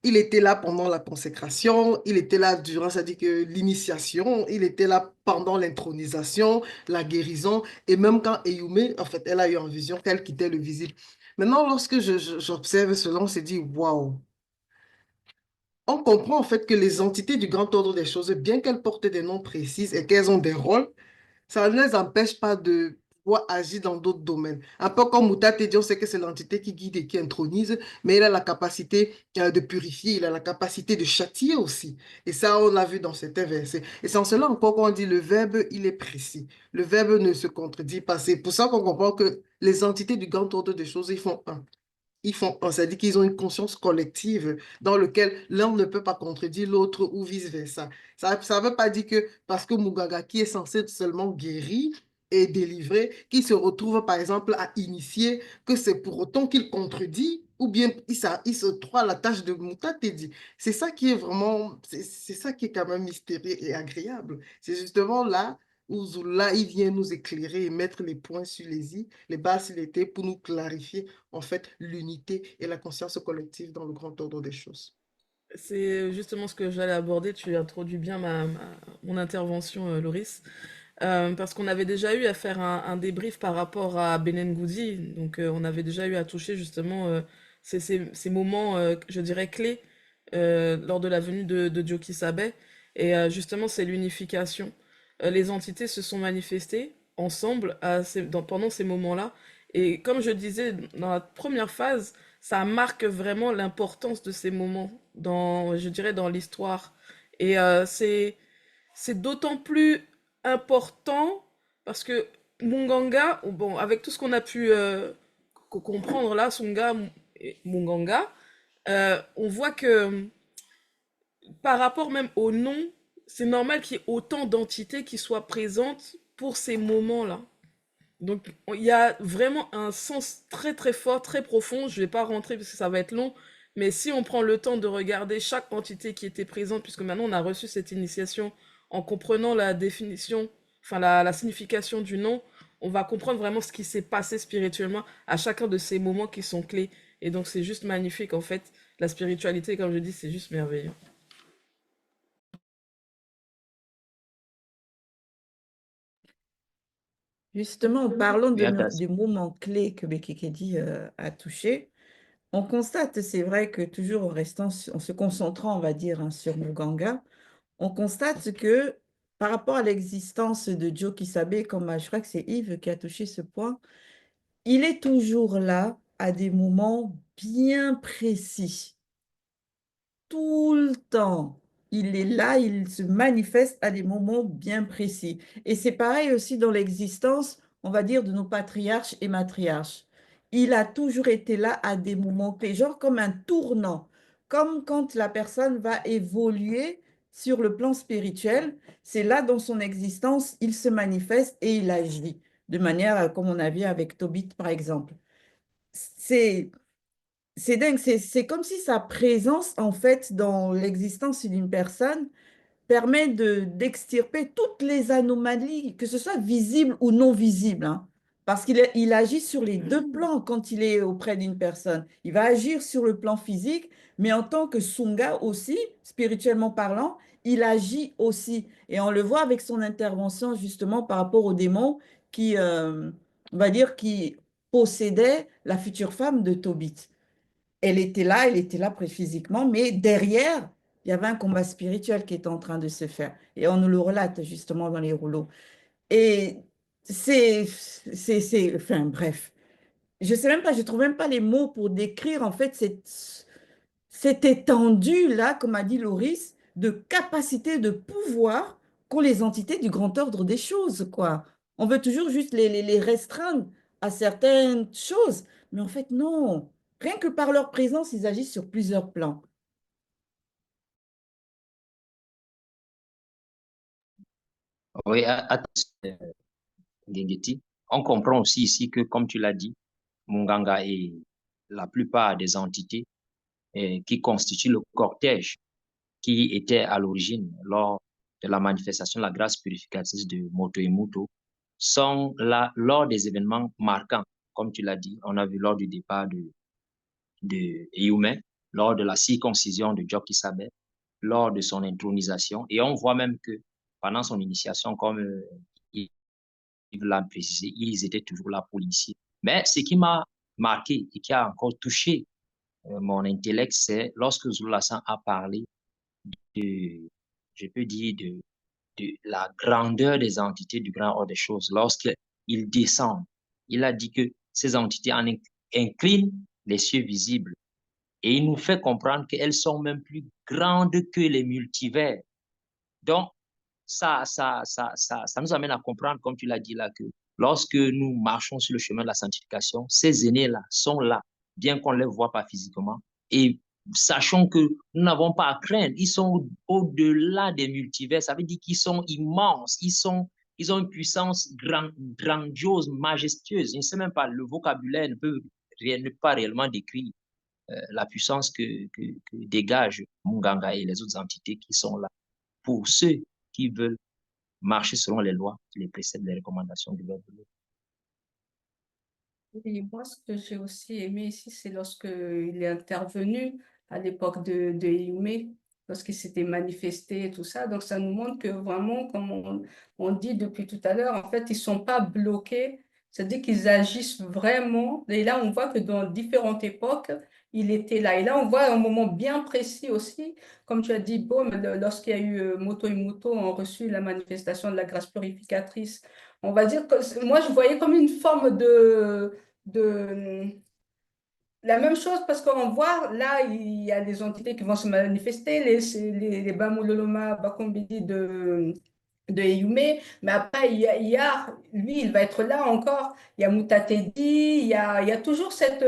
il était là pendant la consécration, il était là durant, c'est-à-dire que l'initiation, il était là pendant l'intronisation, la guérison, et même quand Eyume, en fait, elle a eu en vision qu'elle quittait le visible. Maintenant, lorsque j'observe cela, on se dit, waouh, on comprend en fait que les entités du grand ordre des choses, bien qu'elles portent des noms précis et qu'elles ont des rôles, ça ne les empêche pas de pouvoir agir dans d'autres domaines. Un peu comme Mouta dit, on sait que c'est l'entité qui guide et qui intronise, mais il a la capacité de purifier, il a la capacité de châtier aussi. Et ça, on l'a vu dans certains versets. Et c'est en cela encore qu'on dit le verbe, il est précis. Le verbe ne se contredit pas. C'est pour ça qu'on comprend que les entités du grand ordre des choses, ils font un. Ils font, c'est-à-dire qu'ils ont une conscience collective dans laquelle l'un ne peut pas contredire l'autre ou vice-versa. Ça ne veut pas dire que parce que Mugaga, qui est censé être seulement guéri et délivré, qui se retrouve par exemple à initier, que c'est pour autant qu'il contredit ou bien il se trouve à la tâche de Mutatedi. C'est ça qui est vraiment, c'est ça qui est quand même mystérieux et agréable. C'est justement là où Zula, il vient nous éclairer et mettre les points sur les i, les bas sur les t pour nous clarifier en fait l'unité et la conscience collective dans le grand ordre des choses. C'est justement ce que j'allais aborder. Tu introduis bien mon intervention, Loris. Parce qu'on avait déjà eu à faire un débrief par rapport à Benen Goudi. Donc, on avait déjà eu à toucher justement ces moments, je dirais, clés lors de la venue de Joki Sabe. Et justement, c'est l'unification. Les entités se sont manifestées ensemble pendant ces moments-là. Et comme je disais, dans la première phase, ça marque vraiment l'importance de ces moments dans, je dirais, dans l'histoire. Et c'est d'autant plus important parce que Munganga, bon, avec tout ce qu'on a pu comprendre là, Songa et Munganga, on voit que par rapport même au nom, c'est normal qu'il y ait autant d'entités qui soient présentes pour ces moments-là. Donc il y a vraiment un sens très très fort, très profond. Je ne vais pas rentrer parce que ça va être long, mais si on prend le temps de regarder chaque entité qui était présente, puisque maintenant on a reçu cette initiation en comprenant la définition, enfin la signification du nom, on va comprendre vraiment ce qui s'est passé spirituellement à chacun de ces moments qui sont clés. Et donc c'est juste magnifique en fait. La spiritualité, comme je dis, c'est juste merveilleux. Justement, en parlant Oui, du moment clé que Bekekedi a touché, on constate, c'est vrai que toujours en restant, en se concentrant, on va dire, hein, sur Muganga, on constate que par rapport à l'existence de Joe Kisabe, comme je crois que c'est Yves qui a touché ce point, il est toujours là à des moments bien précis, tout le temps. Il est là, il se manifeste à des moments bien précis. Et c'est pareil aussi dans l'existence, on va dire, de nos patriarches et matriarches. Il a toujours été là à des moments clés, genre comme un tournant, comme quand la personne va évoluer sur le plan spirituel, c'est là dans son existence, il se manifeste et il agit, de manière comme on a vu avec Tobit, par exemple. C'est c'est dingue, c'est comme si sa présence, en fait, dans l'existence d'une personne, permet d'extirper toutes les anomalies, que ce soit visible ou non visible, hein. Parce il agit sur les deux plans quand il est auprès d'une personne. Il va agir sur le plan physique, mais en tant que Sunga aussi, spirituellement parlant, il agit aussi. Et on le voit avec son intervention justement par rapport au démon qui, on va dire, qui possédait la future femme de Tobit. Elle était là physiquement, mais derrière, il y avait un combat spirituel qui était en train de se faire. Et on nous le relate justement dans les rouleaux. Et enfin bref, je sais même pas, je trouve même pas les mots pour décrire en fait cette étendue-là, comme a dit Loris, de capacité, de pouvoir qu'ont les entités du grand ordre des choses, quoi. On veut toujours juste les restreindre à certaines choses, mais en fait, non. Rien que par leur présence, ils agissent sur plusieurs plans. Oui, attention, Gengeti. On comprend aussi ici que, comme tu l'as dit, Munganga et la plupart des entités qui constituent le cortège qui était à l'origine lors de la manifestation de la grâce purificatrice de Moto et Muto sont là lors des événements marquants, comme tu l'as dit. On a vu lors du départ de Yume, lors de la circoncision de Joki Sabe, lors de son intronisation. Et on voit même que pendant son initiation, comme il l'a précisé, ils étaient toujours là pour l'initier. Mais ce qui m'a marqué et qui a encore touché mon intellect, c'est lorsque Zulu Lassan a parlé de, je peux dire, de la grandeur des entités du grand ordre des choses. Lorsqu'il descend, il a dit que ces entités inclinent les cieux visibles et il nous fait comprendre qu'elles sont même plus grandes que les multivers. Donc, ça nous amène à comprendre, comme tu l'as dit là, que lorsque nous marchons sur le chemin de la sanctification, ces aînés-là sont là, bien qu'on ne les voit pas physiquement. Et sachons que nous n'avons pas à craindre, ils sont au-delà des multivers, ça veut dire qu'ils sont immenses, ils ont une puissance grandiose, majestueuse. Je ne sais même pas, le vocabulaire ne peut pas réellement décrire la puissance que dégagent Munganga et les autres entités qui sont là pour ceux qui veulent marcher selon les lois, les préceptes, les recommandations du Verbe de Dieu. Et moi, ce que j'ai aussi aimé ici, c'est lorsque il est intervenu à l'époque de Yume, lorsqu'il s'était manifesté et tout ça. Donc, ça nous montre que vraiment, comme on dit depuis tout à l'heure, en fait, ils ne sont pas bloqués. C'est-à-dire qu'ils agissent vraiment. Et là, on voit que dans différentes époques, il était là. Et là, on voit un moment bien précis aussi. Comme tu as dit, Baume, lorsqu'il y a eu Moto et Muto ont reçu la manifestation de la grâce purificatrice. On va dire que moi, je voyais comme une forme de la même chose parce qu'on voit là, il y a des entités qui vont se manifester, les Bamololoma, Bakombidi de Eyume, mais après, lui, il va être là encore. Il y a Mutatedi, il y a toujours cette.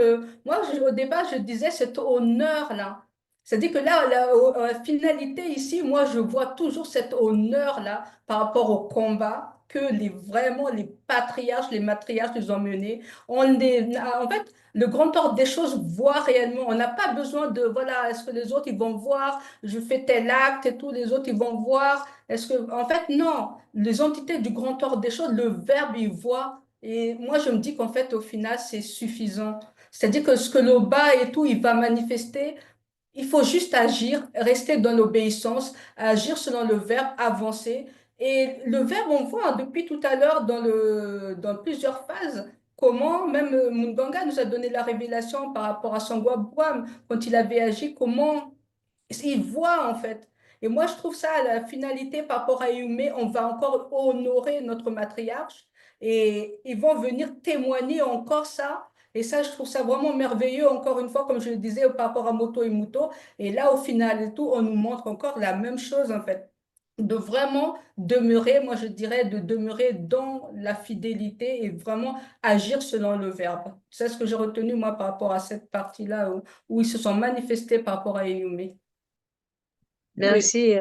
Moi, au départ, je disais cet honneur-là. C'est-à-dire que là, la finalité ici, moi, je vois toujours cet honneur-là par rapport au combat que vraiment les patriarches, les matriarches les ont menés. En fait, le grand ordre des choses voit réellement. On n'a pas besoin de, voilà, est-ce que les autres, ils vont voir, je fais tel acte et tous les autres, ils vont voir. Est-ce que, en fait, non. Les entités du grand ordre des choses, le Verbe, il voit. Et moi, je me dis qu'en fait, au final, c'est suffisant. C'est-à-dire que ce que le bas et tout, il va manifester, il faut juste agir, rester dans l'obéissance, agir selon le verbe, avancer. Et le verbe, on voit depuis tout à l'heure dans plusieurs phases comment même Munganga nous a donné la révélation par rapport à Sangwa Bwam, quand il avait agi, comment il voit en fait. Et moi, je trouve ça, la finalité par rapport à Yume, on va encore honorer notre matriarche et ils vont venir témoigner encore ça. Et ça, je trouve ça vraiment merveilleux, encore une fois, comme je le disais, par rapport à Moto et Muto. Et là, au final et tout, on nous montre encore la même chose, en fait. De vraiment demeurer, moi je dirais, de demeurer dans la fidélité et vraiment agir selon le verbe. C'est ce que j'ai retenu, moi, par rapport à cette partie-là où ils se sont manifestés par rapport à Yume. Merci.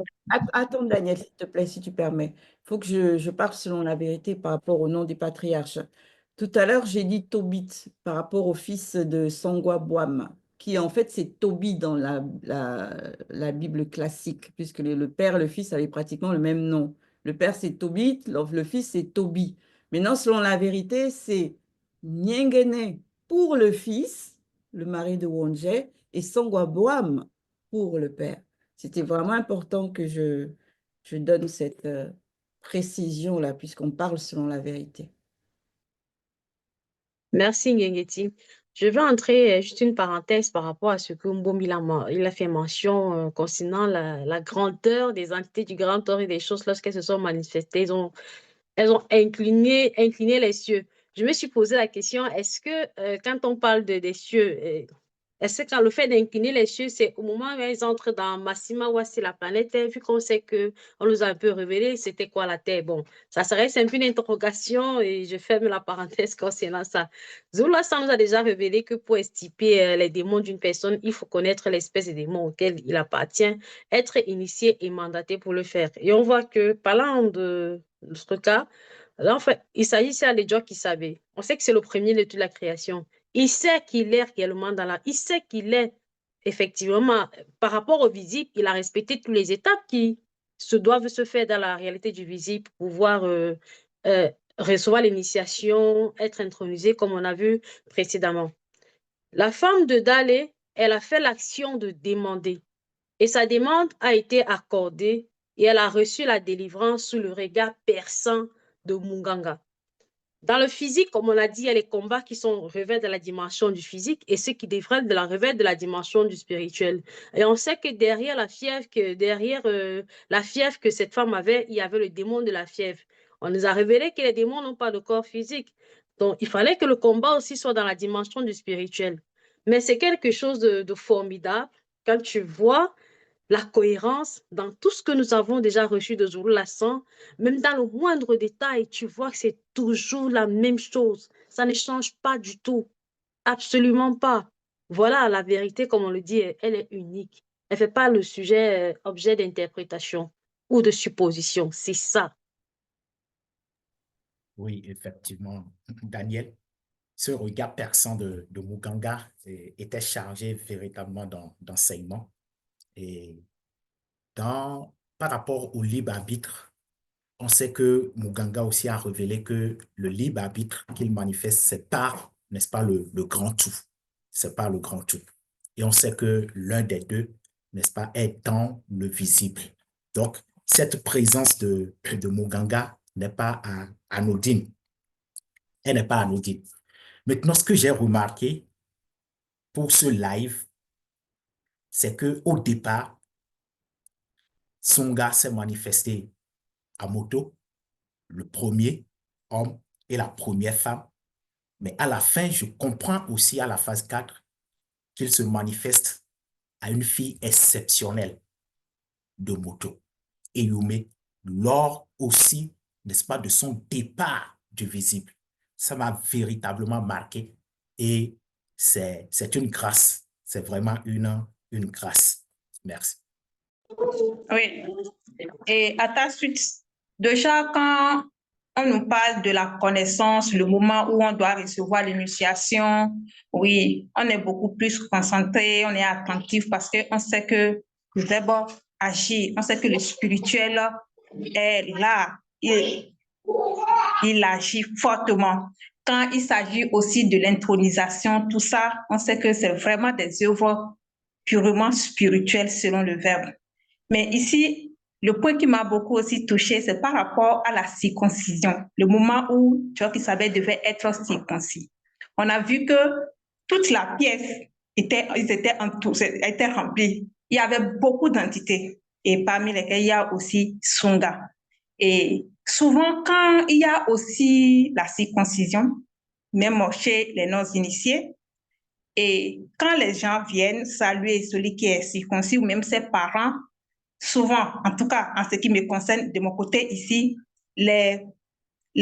Attends, Daniel, s'il te plaît, si tu permets. Il faut que je parle selon la vérité par rapport au nom des patriarches. Tout à l'heure, j'ai dit Tobit par rapport au fils de Sangwa Bwam, qui en fait c'est Tobi dans la Bible classique, puisque le père et le fils avaient pratiquement le même nom. Le père c'est Tobit, le fils c'est Tobi. Maintenant, selon la vérité, c'est Nyengene pour le fils, le mari de Wonje, et Sangwa Bwam pour le père. C'était vraiment important que je donne cette précision-là, puisqu'on parle selon la vérité. Merci, Ngengeti. Je vais entrer juste une parenthèse par rapport à ce que Mbom il a fait mention concernant la grandeur des entités du grand ordre et des choses lorsqu'elles se sont manifestées. Elles ont incliné les cieux. Je me suis posé la question, est-ce que quand on parle des cieux, est-ce que le fait d'incliner les cieux, c'est au moment où ils entrent dans Massima, où c'est la planète Terre, vu qu'on sait qu'on nous a un peu révélé c'était quoi la Terre? Bon, ça serait un peu une interrogation et je ferme la parenthèse concernant ça. Zulu Lassan nous a déjà révélé que pour estiper les démons d'une personne, il faut connaître l'espèce de démon auquel il appartient, être initié et mandaté pour le faire. Et on voit que, parlant de ce cas, là, en fait, il s'agissait de Dieu qui savait. On sait que c'est le premier de toute la création. Il sait qu'il est réellement dans la... Il sait qu'il est effectivement, par rapport au visible, il a respecté toutes les étapes qui se doivent se faire dans la réalité du visible pour pouvoir euh, recevoir l'initiation, être intronisé comme on a vu précédemment. La femme de Dalé, elle a fait l'action de demander et sa demande a été accordée et elle a reçu la délivrance sous le regard perçant de Munganga. Dans le physique, comme on a dit, il y a les combats qui sont revêtus de la dimension du physique et ceux qui devraient de la revêtre de la dimension du spirituel. Et on sait que derrière la fièvre que cette femme avait, il y avait le démon de la fièvre. On nous a révélé que les démons n'ont pas de corps physique. Donc, il fallait que le combat aussi soit dans la dimension du spirituel. Mais c'est quelque chose de formidable quand tu vois la cohérence dans tout ce que nous avons déjà reçu de Zulu Lassan, même dans le moindre détail, tu vois que c'est toujours la même chose. Ça ne change pas du tout. Absolument pas. Voilà, la vérité, comme on le dit, elle est unique. Elle ne fait pas le sujet objet d'interprétation ou de supposition. C'est ça. Oui, effectivement, Daniel, ce regard perçant de Muganga était chargé véritablement d'enseignement. Et par rapport au libre arbitre, on sait que Muganga aussi a révélé que le libre arbitre qu'il manifeste, c'est pas, n'est-ce pas, le grand tout. C'est pas le grand tout. Et on sait que l'un des deux, n'est-ce pas, est dans le visible. Donc, cette présence de Muganga n'est pas anodine. Elle n'est pas anodine. Maintenant, ce que j'ai remarqué pour ce live, c'est que au départ, Songa s'est manifesté à moto, le premier homme et la première femme. Mais à la fin, je comprends aussi à la phase 4 qu'il se manifeste à une fille exceptionnelle de moto, Eyume, lors aussi, n'est-ce pas, de son départ du visible. Ça m'a véritablement marqué et c'est une grâce. C'est vraiment une grâce. Merci. Oui. Et à ta suite, déjà quand on nous parle de la connaissance, le moment où on doit recevoir l'initiation, oui, on est beaucoup plus concentré, on est attentif parce qu'on sait que le verbe agit, on sait que le spirituel est là, il agit fortement. Quand il s'agit aussi de l'intronisation, tout ça, on sait que c'est vraiment des œuvres purement spirituelles selon le verbe. Mais ici, le point qui m'a beaucoup aussi touché, c'est par rapport à la circoncision, le moment où Jock-Isabelle devait être circoncis. On a vu que toute la pièce était remplie. Il y avait beaucoup d'entités et parmi lesquelles il y a aussi Sunga. Et souvent, quand il y a aussi la circoncision, même chez les non-initiés, et quand les gens viennent saluer celui qui est circoncis ou même ses parents, souvent, en tout cas en ce qui me concerne de mon côté ici, les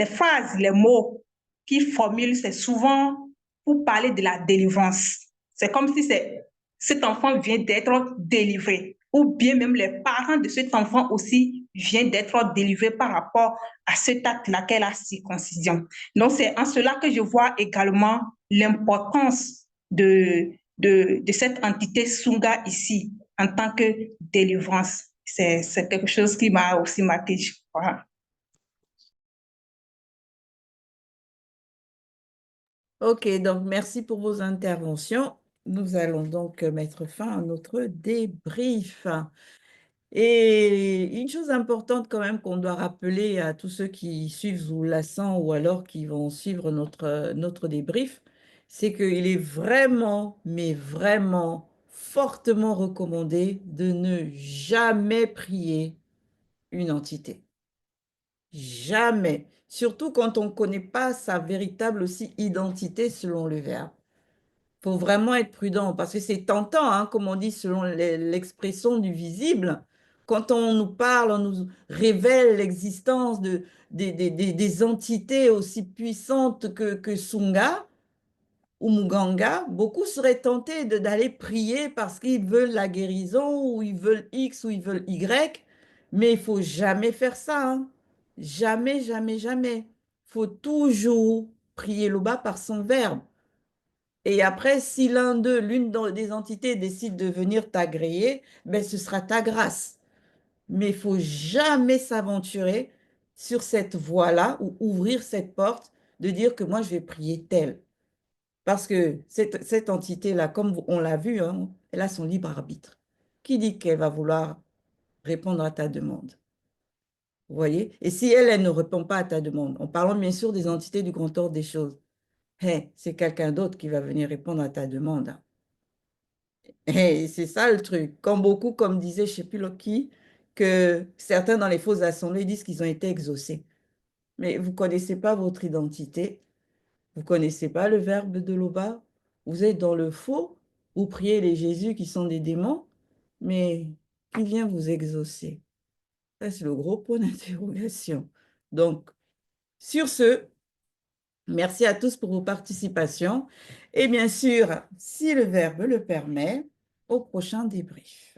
phrases, les mots qu'ils formulent, c'est souvent pour parler de la délivrance. C'est comme si cet enfant vient d'être délivré, ou bien même les parents de cet enfant aussi viennent d'être délivrés par rapport à cet acte-là qu'est la circoncision. Donc, c'est en cela que je vois également l'importance de cette entité Sunga ici en tant que délivrance. C'est quelque chose qui m'a aussi marqué, je crois. Ok, donc merci pour vos interventions. Nous allons donc mettre fin à notre débrief. Et une chose importante quand même qu'on doit rappeler à tous ceux qui suivent Zoulassant ou alors qui vont suivre notre débrief, c'est qu'il est vraiment, mais vraiment fortement recommandé de ne jamais prier une entité. Jamais. Surtout quand on ne connaît pas sa véritable aussi identité selon le verbe. Il faut vraiment être prudent parce que c'est tentant, hein, comme on dit selon l'expression du visible. Quand on nous parle, on nous révèle l'existence des entités aussi puissantes que Sunga ou Muganga, beaucoup seraient tentés d'aller prier parce qu'ils veulent la guérison ou ils veulent X ou ils veulent Y. Mais il faut jamais faire ça, hein. Jamais, jamais, jamais. Il faut toujours prier le bas par son verbe. Et après, si l'un d'eux, des entités décide de venir t'agréer, ben, ce sera ta grâce. Mais il faut jamais s'aventurer sur cette voie-là ou ouvrir cette porte de dire que moi, je vais prier tel. Parce que cette entité-là, comme on l'a vu, hein, elle a son libre arbitre. Qui dit qu'elle va vouloir répondre à ta demande? Vous voyez? Et si elle, elle ne répond pas à ta demande, en parlant bien sûr des entités du grand ordre des choses, c'est quelqu'un d'autre qui va venir répondre à ta demande, hein. Et c'est ça le truc. Comme beaucoup, comme disait, je ne sais plus qui, que certains dans les fausses assemblées disent qu'ils ont été exaucés. Mais vous ne connaissez pas votre identité, vous ne connaissez pas le verbe de l'Oba, vous êtes dans le faux, vous priez les Jésus qui sont des démons, mais qui vient vous exaucer? Ça, c'est le gros point d'interrogation. Donc, sur ce, merci à tous pour vos participations. Et bien sûr, si le verbe le permet, au prochain débrief.